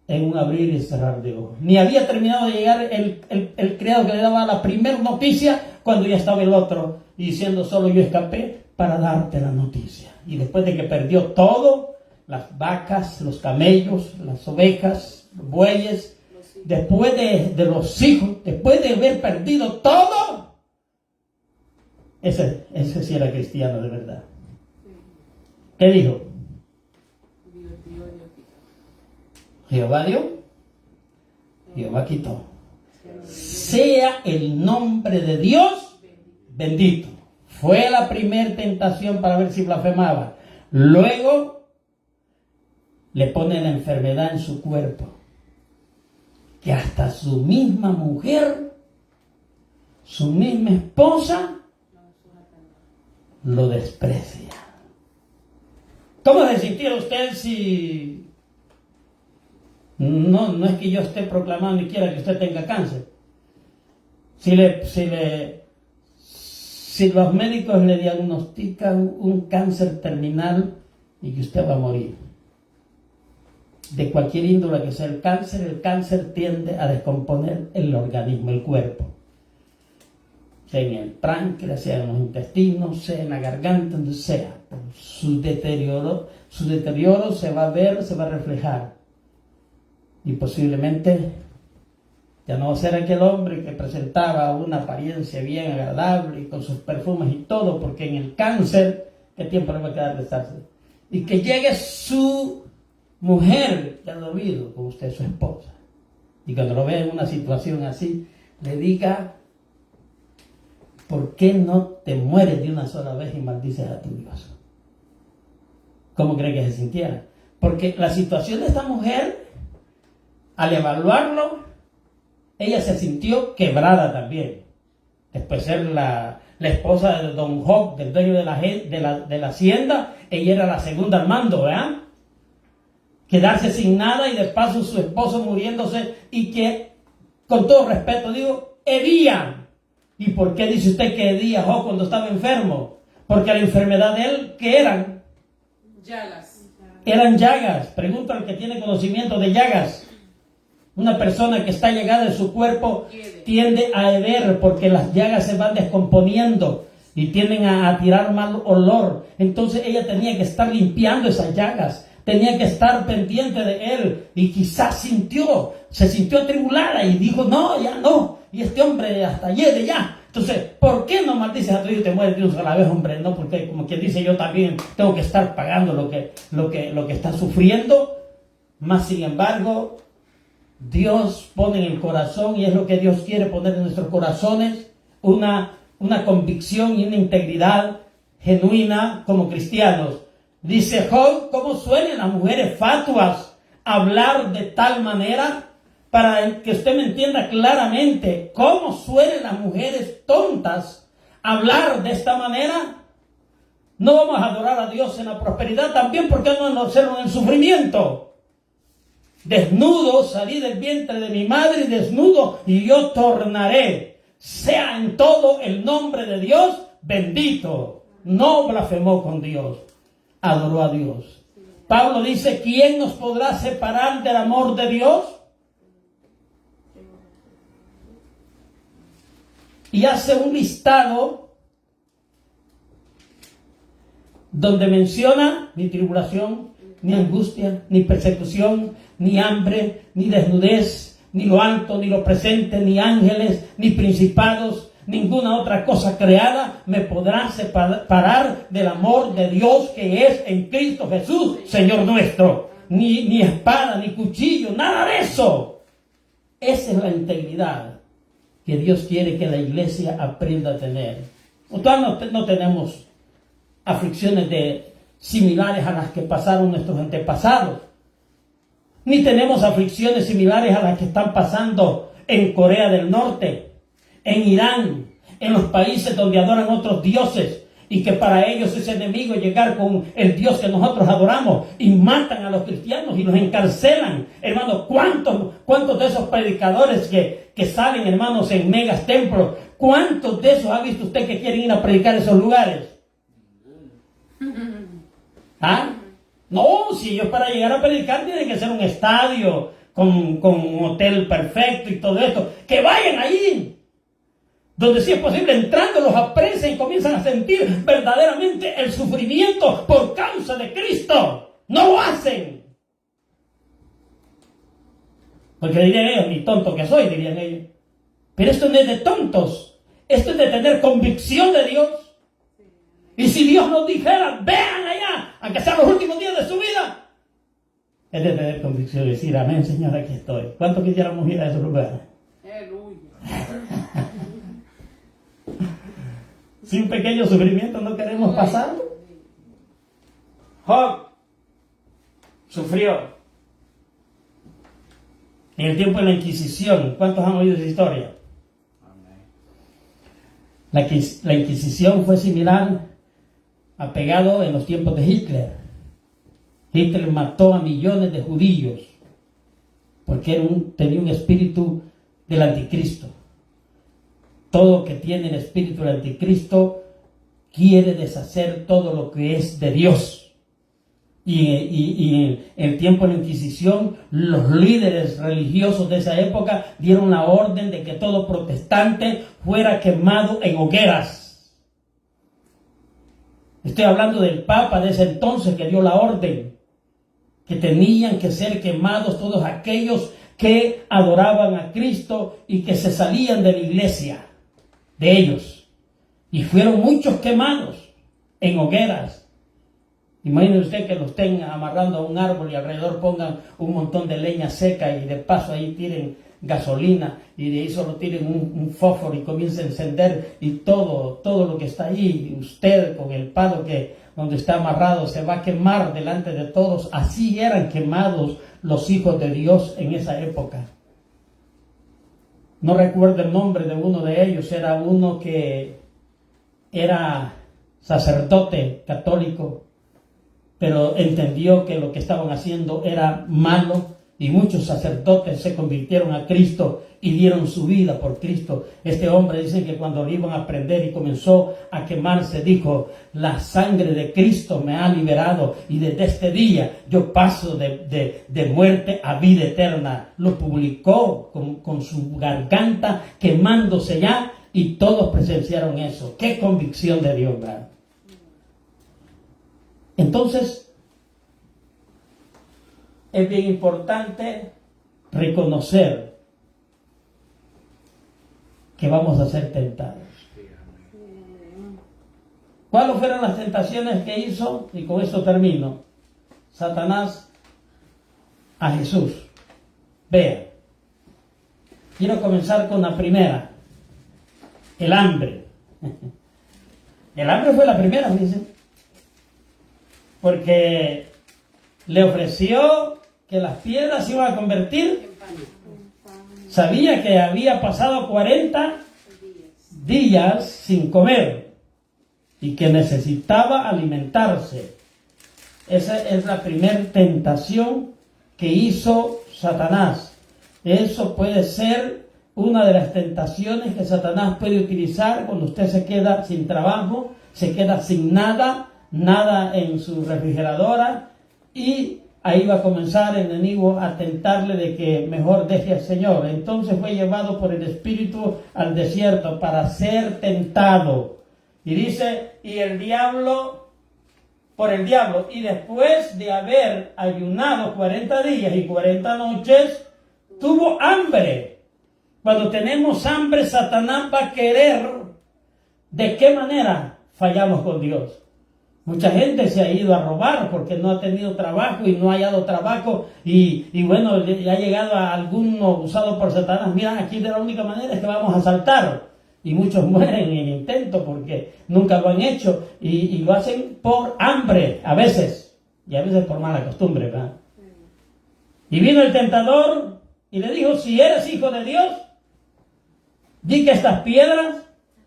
en un abrir y cerrar de ojos. Ni había terminado de llegar el criado que le daba la primera noticia cuando ya estaba el otro diciendo, solo yo escapé para darte la noticia. Y después de que perdió todo, las vacas, los camellos, las ovejas, los bueyes, después de los hijos, después de haber perdido todo, ese sí era cristiano de verdad. ¿Qué dijo? Jehová dio, Jehová quitó. Sea el nombre de Dios bendito. Fue la primera tentación para ver si blasfemaba. Luego le pone la enfermedad en su cuerpo, que hasta su misma mujer, su misma esposa, lo desprecia. ¿Cómo se sintiera usted si No es que yo esté proclamando y quiera que usted tenga cáncer. Si los médicos le diagnostican un cáncer terminal y que usted va a morir, de cualquier índole que sea el cáncer tiende a descomponer el organismo, el cuerpo. Sea en el páncreas, sea en los intestinos, sea en la garganta, donde sea. Su deterioro se va a ver, se va a reflejar. Y posiblemente ya no va a ser aquel hombre que presentaba una apariencia bien agradable y con sus perfumes y todo, porque en el cáncer, ¿qué tiempo le va a quedar de estarse? Y que llegue su mujer, ya lo ha oído, con usted, su esposa, y cuando lo vea en una situación así, le diga: ¿por qué no te mueres de una sola vez y maldices a tu Dios? ¿Cómo cree que se sintiera? Porque la situación de esta mujer, al evaluarlo, ella se sintió quebrada también. Después de ser la esposa de Don Job, del dueño de la hacienda, ella era la segunda al mando, ¿verdad? Quedarse sin nada y de paso su esposo muriéndose, y que, con todo respeto digo, hería. ¿Y por qué dice usted que hería Job cuando estaba enfermo? Porque la enfermedad de él, ¿qué eran? Llagas. Eran llagas. Pregunta al que tiene conocimiento de llagas. Una persona que está llagada en su cuerpo tiende a heder, porque las llagas se van descomponiendo y tienden a tirar mal olor. Entonces ella tenía que estar limpiando esas llagas, tenía que estar pendiente de él, y quizás se sintió atribulada y dijo: no, ya no, y este hombre hasta ayer ya. Entonces, ¿por qué no maldices a tu hijo y te mueres de una sola vez, hombre? No, porque como quien dice, yo también tengo que estar pagando lo que está sufriendo. Mas sin embargo, Dios pone en el corazón, y es lo que Dios quiere poner en nuestros corazones, una convicción y una integridad genuina como cristianos. Dice Job: ¿cómo suelen las mujeres fatuas hablar de tal manera? Para que usted me entienda claramente, ¿cómo suelen las mujeres tontas hablar de esta manera? No vamos a adorar a Dios en la prosperidad, también porque no hacerlo en el sufrimiento. Desnudo salí del vientre de mi madre, y desnudo y yo tornaré. Sea en todo el nombre de Dios bendito. No blasfemó con Dios, adoró a Dios. Pablo dice: ¿quién nos podrá separar del amor de Dios? Y hace un listado donde menciona: ni tribulación, ni angustia, ni persecución, ni hambre, ni desnudez, ni lo alto, ni lo presente, ni ángeles, ni principados, ninguna otra cosa creada me podrá separar del amor de Dios que es en Cristo Jesús, Señor nuestro. Ni espada, ni cuchillo, nada de eso. Esa es la integridad que Dios quiere que la iglesia aprenda a tener. Nosotros no tenemos aflicciones similares a las que pasaron nuestros antepasados, ni tenemos aflicciones similares a las que están pasando en Corea del Norte, en Irán, en los países donde adoran otros dioses, y que para ellos es enemigo llegar con el Dios que nosotros adoramos, y matan a los cristianos y los encarcelan. Hermanos, ¿cuántos de esos predicadores que salen, hermanos, en megas templos, cuántos de esos ha visto usted que quieren ir a predicar esos lugares? ¿Ah? No, si ellos para llegar a predicar tienen que ser un estadio con un hotel perfecto y todo esto. Que vayan ahí, donde si es posible, entrando los apresen y comienzan a sentir verdaderamente el sufrimiento por causa de Cristo. No lo hacen, porque dirían ellos: ni tonto que soy, dirían ellos. Pero esto no es de tontos, esto es de tener convicción de Dios. Y si Dios nos dijera: vean allá, aunque sean los últimos días de su vida, es de tener convicción y decir: amén, Señor, aquí estoy. ¿Cuánto quisiéramos ir a esos lugares? Sin pequeño sufrimiento no queremos pasar. Job sufrió en el tiempo de la Inquisición. ¿Cuántos han oído esa historia? La Inquisición fue similar a pegado en los tiempos de Hitler. Hitler mató a millones de judíos porque tenía un espíritu del anticristo. Todo que tiene el espíritu del anticristo quiere deshacer todo lo que es de Dios. Y en el tiempo de la Inquisición, los líderes religiosos de esa época dieron la orden de que todo protestante fuera quemado en hogueras. Estoy hablando del Papa de ese entonces que dio la orden, que tenían que ser quemados todos aquellos que adoraban a Cristo y que se salían de la iglesia de ellos. Y fueron muchos quemados en hogueras. Imagínese usted que lo estén amarrando a un árbol y alrededor pongan un montón de leña seca y de paso ahí tiren gasolina y de ahí solo tiren un fósforo y comiencen a encender y todo lo que está ahí, usted con el palo que donde está amarrado se va a quemar delante de todos. Así eran quemados los hijos de Dios en esa época. No recuerdo el nombre de uno de ellos, era uno que era sacerdote católico, pero entendió que lo que estaban haciendo era malo y muchos sacerdotes se convirtieron a Cristo y dieron su vida por Cristo. Este hombre dice que cuando lo iban a prender y comenzó a quemarse, dijo: la sangre de Cristo me ha liberado y desde este día yo paso de muerte a vida eterna. Lo publicó con su garganta quemándose ya y todos presenciaron eso. ¡Qué convicción de Dios, ¿verdad? Entonces, es bien importante reconocer que vamos a ser tentados. ¿Cuáles fueron las tentaciones que hizo? Y con esto termino. Satanás a Jesús. Vea, quiero comenzar con la primera. El hambre. El hambre fue la primera, dicen. Porque le ofreció que las piedras se iban a convertir. Sabía que había pasado 40 días sin comer y que necesitaba alimentarse. Esa es la primera tentación que hizo Satanás. Eso puede ser una de las tentaciones que Satanás puede utilizar cuando usted se queda sin trabajo, se queda sin nada en su refrigeradora, y ahí va a comenzar el enemigo a tentarle de que mejor deje al Señor. Entonces fue llevado por el Espíritu al desierto para ser tentado. Y dice, y después de haber ayunado 40 días y 40 noches, tuvo hambre. Cuando tenemos hambre, Satanás va a querer. ¿De qué manera fallamos con Dios? Mucha gente se ha ido a robar porque no ha tenido trabajo y no ha hallado trabajo y bueno, ya ha llegado a alguno usado por Satanás. Mira, aquí de la única manera es que vamos a asaltar. Y muchos mueren en el intento porque nunca lo han hecho y lo hacen por hambre a veces y a veces por mala costumbre, ¿verdad? Y vino el tentador y le dijo, si eres hijo de Dios, di que estas piedras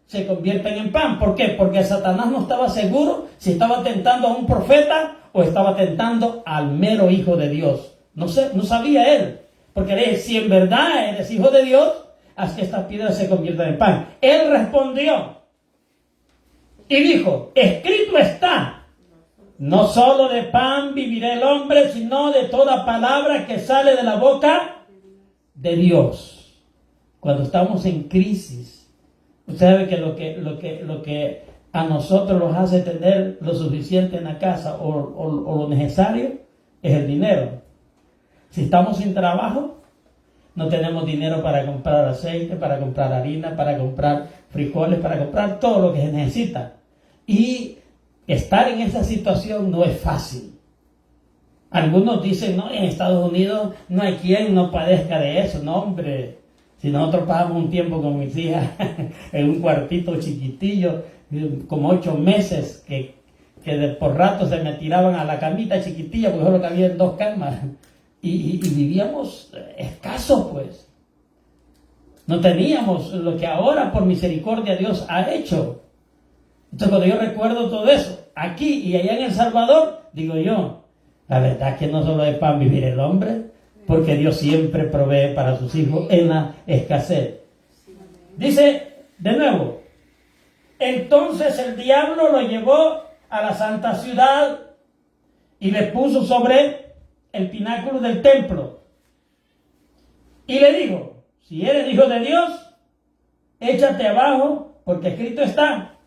se convierten en pan. ¿Por qué? Porque Satanás no estaba seguro si estaba tentando a un profeta o estaba tentando al mero hijo de Dios. No sabía él. Porque le dije, si en verdad eres hijo de Dios, haz que estas piedras se conviertan en pan. Él respondió y dijo, escrito está, no solo de pan vivirá el hombre, sino de toda palabra que sale de la boca de Dios. Cuando estamos en crisis, usted sabe que lo que a nosotros nos hace tener lo suficiente en la casa o lo necesario es el dinero. Si estamos sin trabajo, no tenemos dinero para comprar aceite, para comprar harina, para comprar frijoles, para comprar todo lo que se necesita. Y estar en esa situación no es fácil. Algunos dicen, no, en Estados Unidos no hay quien no padezca de eso. No, hombre. Si nosotros pasamos un tiempo con mis hijas en un cuartito chiquitillo, como 8 meses, que por rato se me tiraban a la camita chiquitilla, porque solo cabían 2 camas, y vivíamos escasos, pues. No teníamos lo que ahora, por misericordia, Dios ha hecho. Entonces, cuando yo recuerdo todo eso, aquí y allá en El Salvador, digo yo, la verdad es que no solo de pan vivir el hombre, porque Dios siempre provee para sus hijos en la escasez. Dice de nuevo, entonces el diablo lo llevó a la santa ciudad y le puso sobre el pináculo del templo. Y le dijo, si eres hijo de Dios, échate abajo, porque escrito está,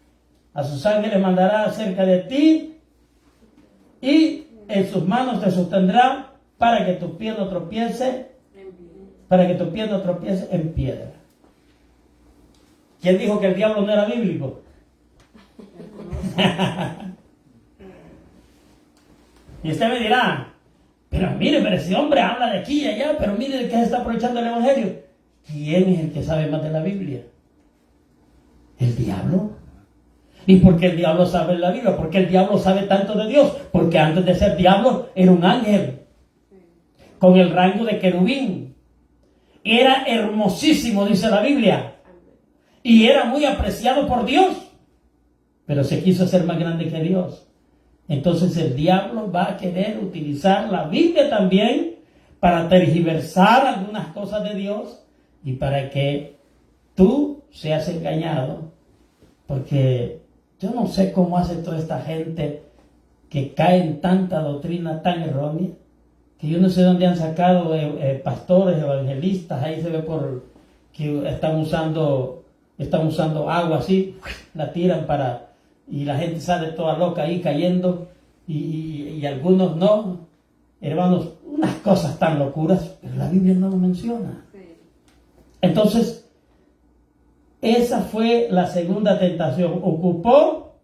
a sus ángeles mandará acerca de ti y en sus manos te sostendrá para que tu pie no tropiece, en piedra. ¿Quién dijo que el diablo no era bíblico? Y usted me dirá, pero ese hombre habla de aquí y allá, pero mire de qué se está aprovechando el evangelio. ¿Quién es el que sabe más de la Biblia? ¿El diablo? ¿Y por qué el diablo sabe de la Biblia? ¿Por qué el diablo sabe tanto de Dios? Porque antes de ser diablo era un ángel con el rango de querubín. Era hermosísimo, dice la Biblia, y era muy apreciado por Dios, pero se quiso hacer más grande que Dios. Entonces el diablo va a querer utilizar la Biblia también para tergiversar algunas cosas de Dios y para que tú seas engañado. Porque yo no sé cómo hace toda esta gente que cae en tanta doctrina tan errónea, que yo no sé dónde han sacado pastores, evangelistas. Ahí se ve por que están usando agua así, la tiran y la gente sale toda loca ahí cayendo, y algunos no. Hermanos, unas cosas tan locuras, pero la Biblia no lo menciona. Entonces, esa fue la segunda tentación. Ocupó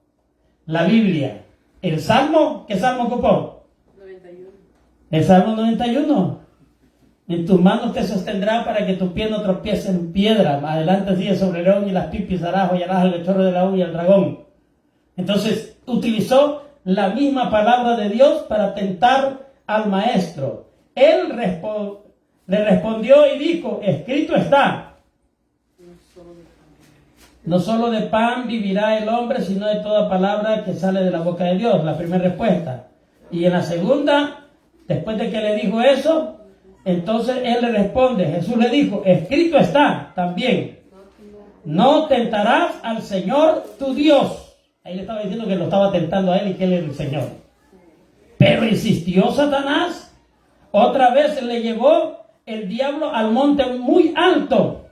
la Biblia. El Salmo, ¿qué Salmo ocupó? 91. El Salmo 91. En tus manos te sostendrá para que tu pie no tropiece en piedra. Adelante sigue sobre el león y las pipis harás, hollarás el cachorro de la y el dragón. Entonces, utilizó la misma palabra de Dios para tentar al maestro. Él le respondió y dijo, escrito está, no solo de pan vivirá el hombre, sino de toda palabra que sale de la boca de Dios. La primera respuesta. Y en la segunda, después de que le dijo eso, entonces él le responde, Jesús le dijo, escrito está también, no tentarás al Señor tu Dios. Ahí le estaba diciendo que lo estaba tentando a él y que él era el Señor. Pero insistió Satanás. Otra vez le llevó el diablo al monte muy alto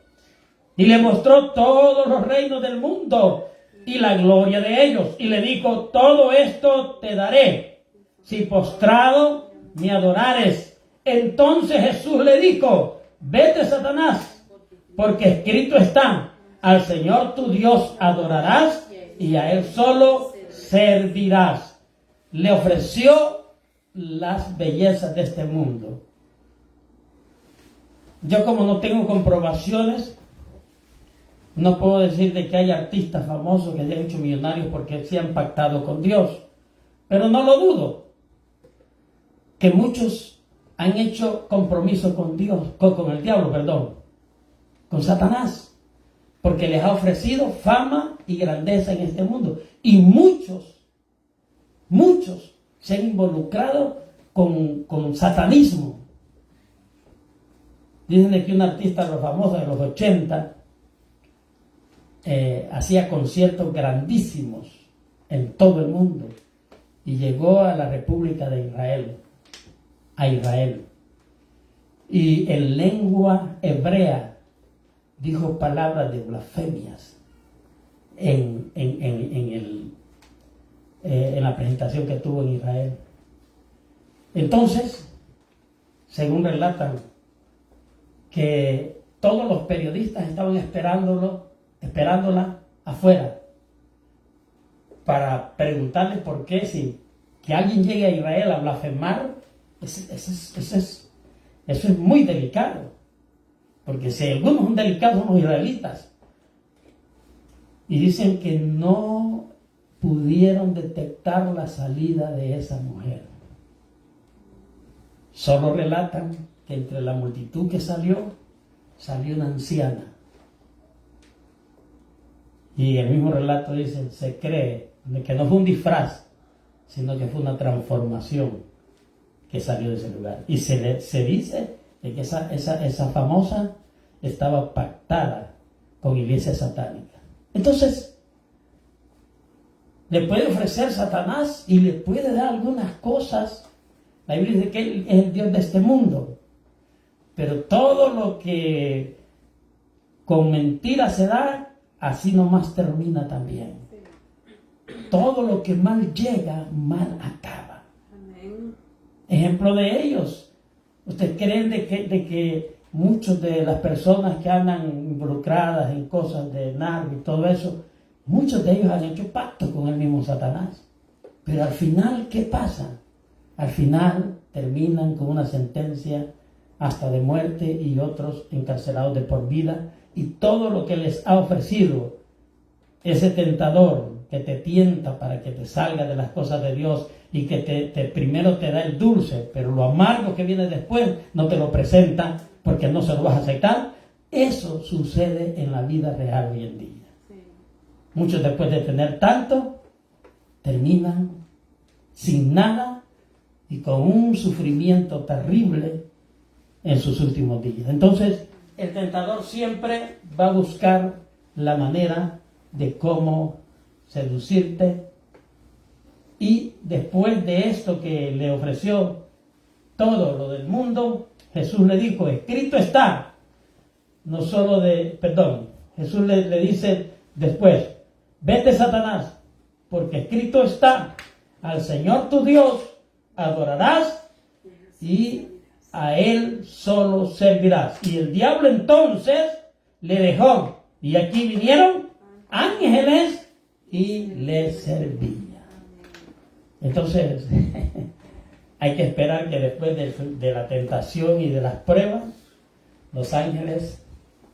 y le mostró todos los reinos del mundo y la gloria de ellos. Y le dijo, todo esto te daré si postrado me adorares. Entonces Jesús le dijo, vete Satanás, porque escrito está, al Señor tu Dios adorarás y a Él solo servirás. Le ofreció las bellezas de este mundo. Yo, como no tengo comprobaciones, no puedo decir de que hay artistas famosos que se han hecho millonarios porque se han pactado con Dios. Pero no lo dudo, que muchos han hecho compromiso con Dios, con el diablo, con Satanás, porque les ha ofrecido fama y grandeza en este mundo. Y muchos se han involucrado con satanismo. Dicen que un artista famoso de los 80 hacía conciertos grandísimos en todo el mundo y llegó a la República de Israel, y en lengua hebrea dijo palabras de blasfemias en la presentación que tuvo en Israel. Entonces, según relatan, que todos los periodistas estaban esperándola afuera para preguntarle por qué, si que alguien llegue a Israel a blasfemar, eso es muy delicado. Porque si algunos son delicados, son los israelitas. Y dicen que no pudieron detectar la salida de esa mujer. Solo relatan que entre la multitud que salió una anciana. Y el mismo relato dice, se cree que no fue un disfraz, sino que fue una transformación que salió de ese lugar. Y se dice de que esa famosa estaba pactada con iglesia satánica. Entonces, le puede ofrecer Satanás y le puede dar algunas cosas. La Biblia dice que Él es el Dios de este mundo. Pero todo lo que con mentiras se da, así nomás termina también. Todo lo que mal llega, mal acaba. Amén. Ejemplo de ellos. ¿Ustedes creen de que muchas de las personas que andan involucradas en cosas de narco y todo eso, muchos de ellos han hecho pacto con el mismo Satanás? Pero al final, ¿qué pasa? Al final terminan con una sentencia hasta de muerte y otros encarcelados de por vida. Y todo lo que les ha ofrecido ese tentador que te tienta para que te salga de las cosas de Dios y que primero te da el dulce, pero lo amargo que viene después no te lo presenta porque no se lo vas a aceptar. Eso sucede en la vida real hoy en día. Sí. Muchos después de tener tanto, terminan sin nada y con un sufrimiento terrible en sus últimos días. Entonces, el tentador siempre va a buscar la manera de cómo seducirte. Y después de esto que le ofreció todo lo del mundo, Jesús le dijo, escrito está. Jesús le dice después, vete Satanás, porque escrito está, al Señor tu Dios adorarás y a Él solo servirás. Y el diablo entonces le dejó. Y aquí vinieron ángeles y le servían. Entonces, hay que esperar que después de la tentación y de las pruebas, los ángeles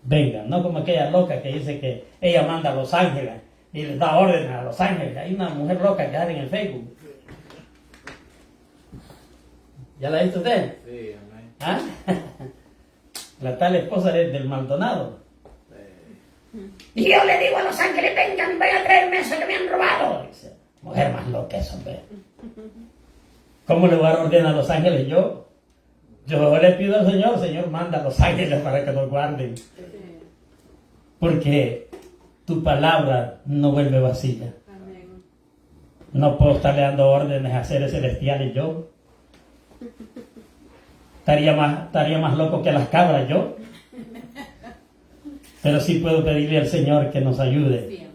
vengan. No como aquella loca que dice que ella manda a los ángeles y les da órdenes a los ángeles. Hay una mujer loca que hay en el Facebook. ¿Ya la ha visto usted? Sí, amén. ¿Ah? La tal esposa del Maldonado. Y yo le digo a los ángeles, vengan, vayan a traerme eso que me han robado. Dice, mujer más loca eso, hombre. ¿Cómo le voy a ordenar a los ángeles yo? Yo le pido al Señor, Señor, manda a los ángeles para que nos guarden. Porque tu palabra no vuelve vacía. No puedo estarle dando órdenes a seres celestiales yo. Estaría más loco que las cabras yo. Pero sí puedo pedirle al Señor que nos ayude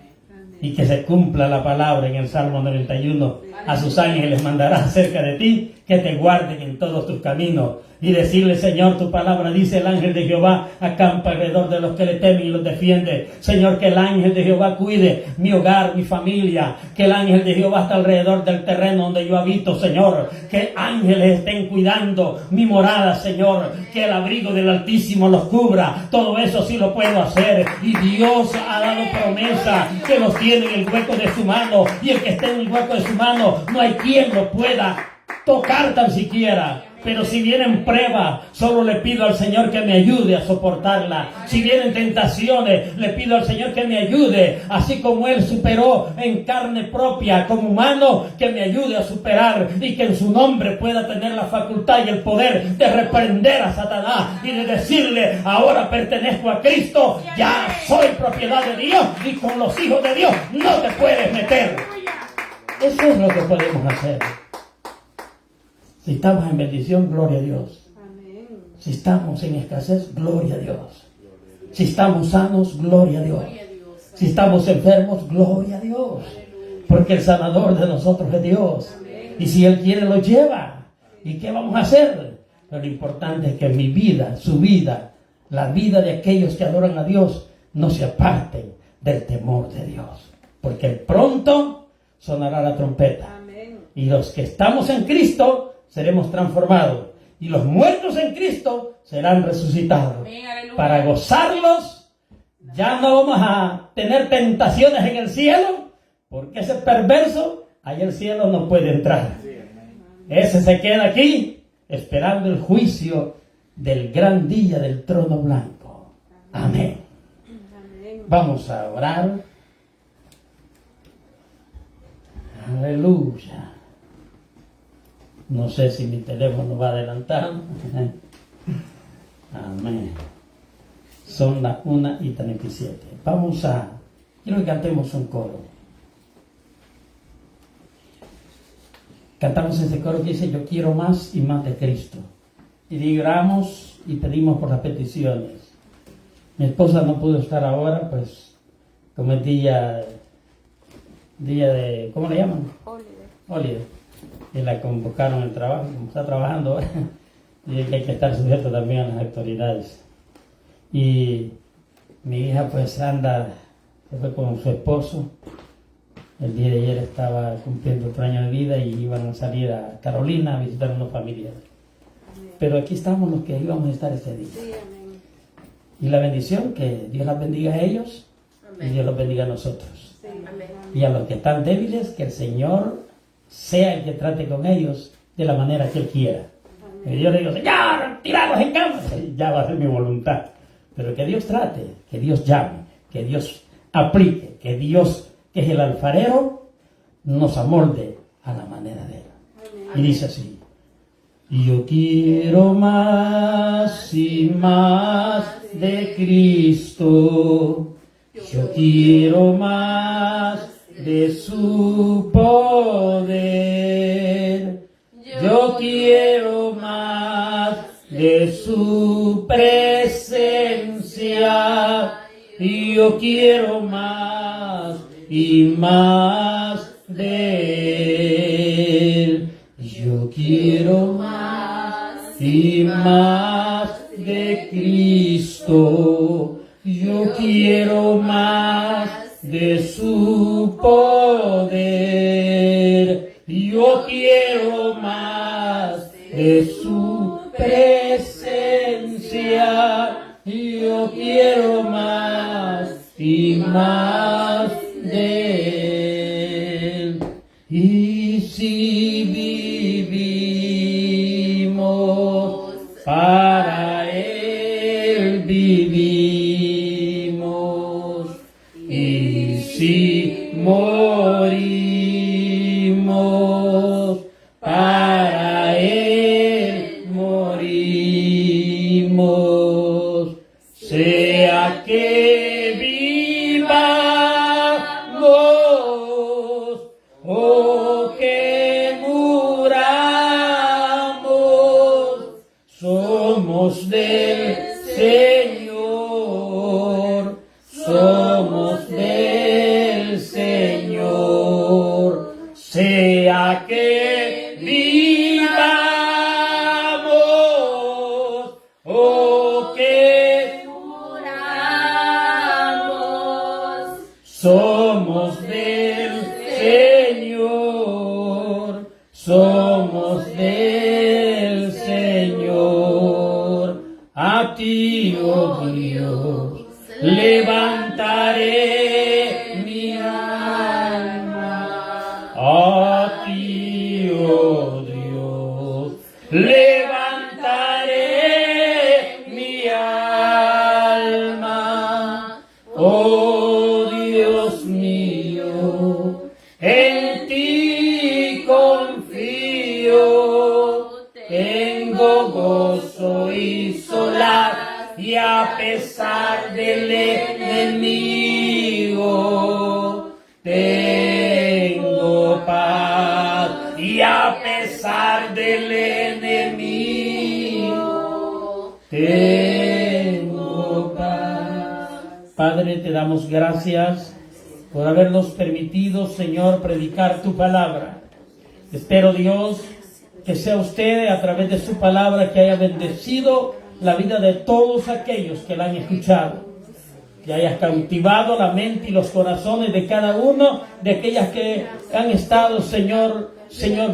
y que se cumpla la palabra en el Salmo 91. A sus ángeles mandará acerca de ti, que te guarden en todos tus caminos. Y decirle, Señor, tu palabra dice, el ángel de Jehová acampa alrededor de los que le temen y los defiende. Señor, que el ángel de Jehová cuide mi hogar, mi familia. Que el ángel de Jehová está alrededor del terreno donde yo habito, Señor. Que ángeles estén cuidando mi morada, Señor. Que el abrigo del Altísimo los cubra. Todo eso sí lo puedo hacer. Y Dios ha dado promesa que los tiene en el hueco de su mano. Y el que esté en el hueco de su mano, no hay quien lo pueda tocar tan siquiera. Pero si vienen pruebas, solo le pido al Señor que me ayude a soportarla. Si vienen tentaciones, le pido al Señor que me ayude, así como Él superó en carne propia como humano, que me ayude a superar y que en su nombre pueda tener la facultad y el poder de reprender a Satanás y de decirle, ahora pertenezco a Cristo, ya soy propiedad de Dios y con los hijos de Dios no te puedes meter. Eso es lo que podemos hacer. Si estamos en bendición, gloria a Dios. Amén. Si estamos en escasez, gloria a Dios. Si estamos sanos, gloria a Dios. Si estamos enfermos, gloria a Dios. Porque el sanador de nosotros es Dios. Amén. Y si Él quiere, lo lleva. ¿Y qué vamos a hacer? Pero lo importante es que mi vida, su vida, la vida de aquellos que adoran a Dios, no se aparten del temor de Dios. Porque pronto sonará la trompeta. Amén. Y los que estamos en Cristo seremos transformados, y los muertos en Cristo serán resucitados. Amén, para gozarlos. Ya no vamos a tener tentaciones en el cielo, porque ese perverso allá el cielo no puede entrar. Ese se queda aquí esperando el juicio del gran día del trono blanco. Amén. Vamos a orar. Aleluya. No sé si mi teléfono va adelantando. Amén. Son las 1:37. Quiero que cantemos un coro. Cantamos ese coro que dice: yo quiero más y más de Cristo. Y oramos y pedimos por las peticiones. Mi esposa no pudo estar ahora, pues, como es día de, ¿cómo le llaman? Oliver. Y la convocaron al trabajo, como está trabajando ahora, y que hay que estar sujeto también a las autoridades. Y mi hija pues se fue con su esposo. El día de ayer estaba cumpliendo otro año de vida y iban a salir a Carolina a visitar a unos familiares. Pero aquí estamos los que íbamos a estar ese día. Y la bendición, que Dios las bendiga a ellos. Amén. Y Dios los bendiga a nosotros. Amén. Y a los que están débiles, que el Señor sea el que trate con ellos de la manera que Él quiera. Y yo le digo: Señor, tirados en cama. Ya va a ser mi voluntad. Pero que Dios trate, que Dios llame, que Dios aplique, que Dios, que es el alfarero, nos amolde a la manera de Él. Amén. Y dice así: yo quiero más y más de Cristo. Yo quiero más de su poder. Yo quiero más de su presencia. Y yo quiero más y más de Él. Yo quiero más y más de Cristo. Yo quiero más de su poder. Yo quiero más de su presencia. Yo quiero más y más de Él. Y si vivimos, para Él vivimos. Y si morimos, para Él morimos. Sea que vivamos o que muramos, somos del Señor, somos del Señor. Sea que vivamos o que muramos, somos del Señor, somos del Señor. A ti, oh Dios, levantaré mi alma. A ti, oh Dios, levantaré mi alma. Oh Dios mío, en ti confío. Tengo gozo y solar, y a pesar del enemigo tengo paz. Y a pesar del enemigo tengo paz. Padre, te damos gracias por habernos permitido, Señor, predicar tu palabra. Espero, Dios, que sea usted, a través de su palabra, que haya bendecido la vida de todos aquellos que la han escuchado. Que haya cautivado la mente y los corazones de cada uno de aquellas que han estado, Señor,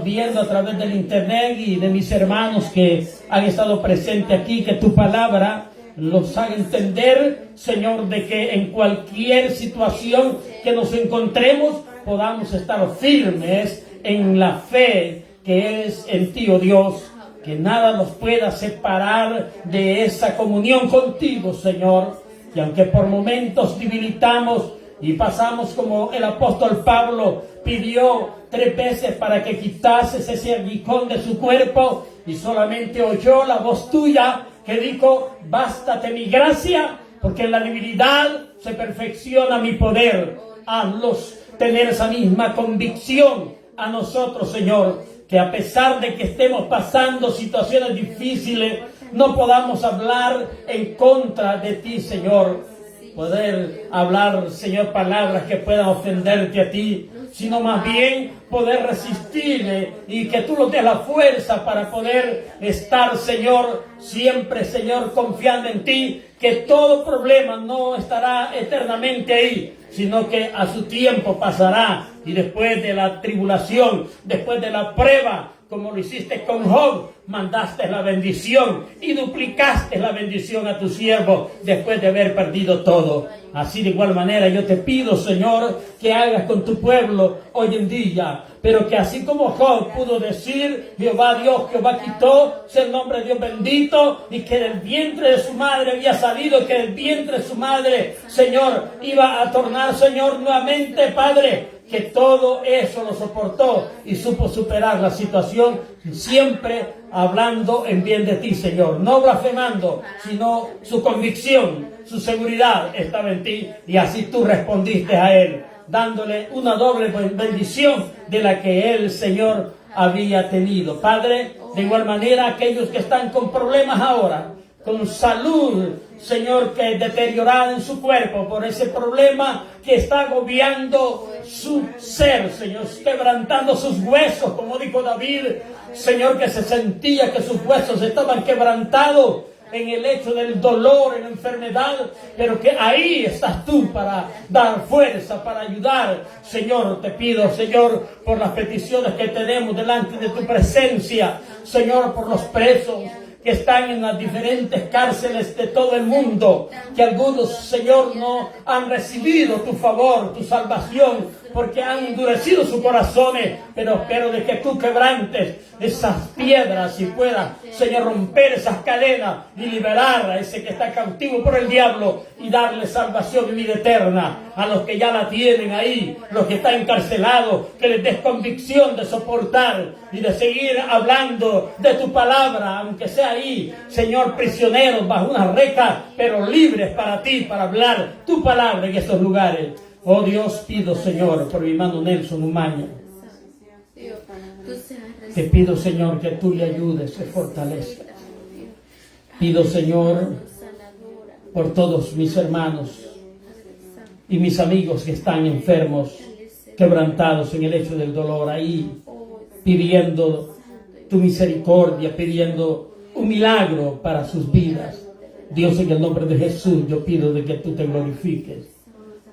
viendo a través del internet, y de mis hermanos que han estado presentes aquí, que tu palabra los haga entender, Señor, de que en cualquier situación que nos encontremos podamos estar firmes en la fe que es en ti, oh Dios, que nada nos pueda separar de esa comunión contigo, Señor, y aunque por momentos debilitamos Y pasamos como el apóstol Pablo pidió 3 veces para que quitases ese aguijón de su cuerpo, y solamente oyó la voz tuya que dijo: bástate mi gracia, porque en la debilidad se perfecciona mi poder. Hazlos tener esa misma convicción a nosotros, Señor, que a pesar de que estemos pasando situaciones difíciles, no podamos hablar en contra de ti, Señor. Poder hablar, Señor, palabras que puedan ofenderte a ti, sino más bien poder resistir y que tú nos des la fuerza para poder estar, Señor, siempre, Señor, confiando en ti, que todo problema no estará eternamente ahí, sino que a su tiempo pasará, y después de la tribulación, después de la prueba, como lo hiciste con Job, mandaste la bendición y duplicaste la bendición a tu siervo después de haber perdido todo. Así de igual manera yo te pido, Señor, que hagas con tu pueblo hoy en día, pero que así como Job pudo decir: Jehová Dios, Jehová quitó, sea el nombre de Dios bendito, y que del vientre de su madre había salido, que del vientre de su madre, Señor, iba a tornar, Señor, nuevamente, Padre, que todo eso lo soportó y supo superar la situación, siempre hablando en bien de ti, Señor, no blasfemando, sino su convicción, su seguridad estaba en ti, y así tú respondiste a él, dándole una doble bendición de la que él, Señor, había tenido. Padre, de igual manera, aquellos que están con problemas ahora, con salud, Señor, que es deteriorada en su cuerpo por ese problema que está agobiando su ser, Señor, quebrantando sus huesos, como dijo David, Señor, que se sentía que sus huesos estaban quebrantados en el hecho del dolor, en la enfermedad, pero que ahí estás tú para dar fuerza, para ayudar. Señor, te pido, Señor, por las peticiones que tenemos delante de tu presencia, Señor, por los presos que están en las diferentes cárceles de todo el mundo, que algunos, Señor, no han recibido tu favor, tu salvación, porque han endurecido sus corazones, pero espero de que tú quebrantes esas piedras y puedas, Señor, romper esas cadenas y liberar a ese que está cautivo por el diablo y darle salvación y vida eterna a los que ya la tienen ahí, los que están encarcelados, que les des convicción de soportar y de seguir hablando de tu palabra, aunque sea ahí, Señor, prisioneros bajo una reja, pero libres para ti, para hablar tu palabra en estos lugares. Oh Dios, pido, Señor, por mi hermano Nelson Umaña, te pido, Señor, que tú le ayudes, se fortalezca. Pido, Señor, por todos mis hermanos y mis amigos que están enfermos, quebrantados en el hecho del dolor, ahí pidiendo tu misericordia, pidiendo un milagro para sus vidas. Dios, en el nombre de Jesús, yo pido de que tú te glorifiques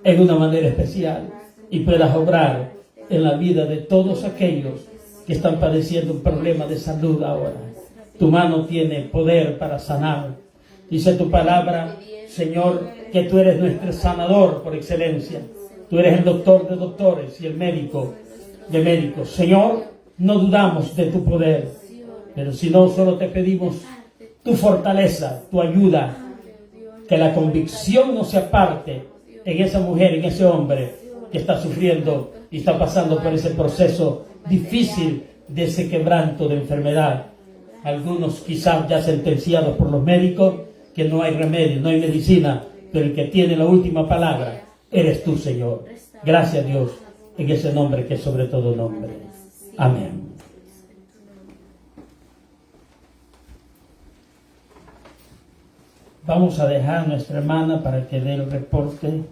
en una manera especial y puedas obrar en la vida de todos aquellos que están padeciendo un problema de salud ahora. Tu mano tiene poder para sanar. Dice tu palabra, Señor, que tú eres nuestro sanador por excelencia. Tú eres el doctor de doctores y el médico de médicos. Señor, no dudamos de tu poder, pero si no, solo te pedimos tu fortaleza, tu ayuda, que la convicción no se aparte en esa mujer, en ese hombre que está sufriendo y está pasando por ese proceso difícil de ese quebranto de enfermedad. Algunos quizás ya sentenciados por los médicos, que no hay remedio, no hay medicina, pero el que tiene la última palabra eres tú, Señor. Gracias, Dios, en ese nombre que es sobre todo nombre. Amén. Vamos a dejar a nuestra hermana para que dé el reporte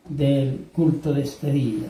del culto de este día.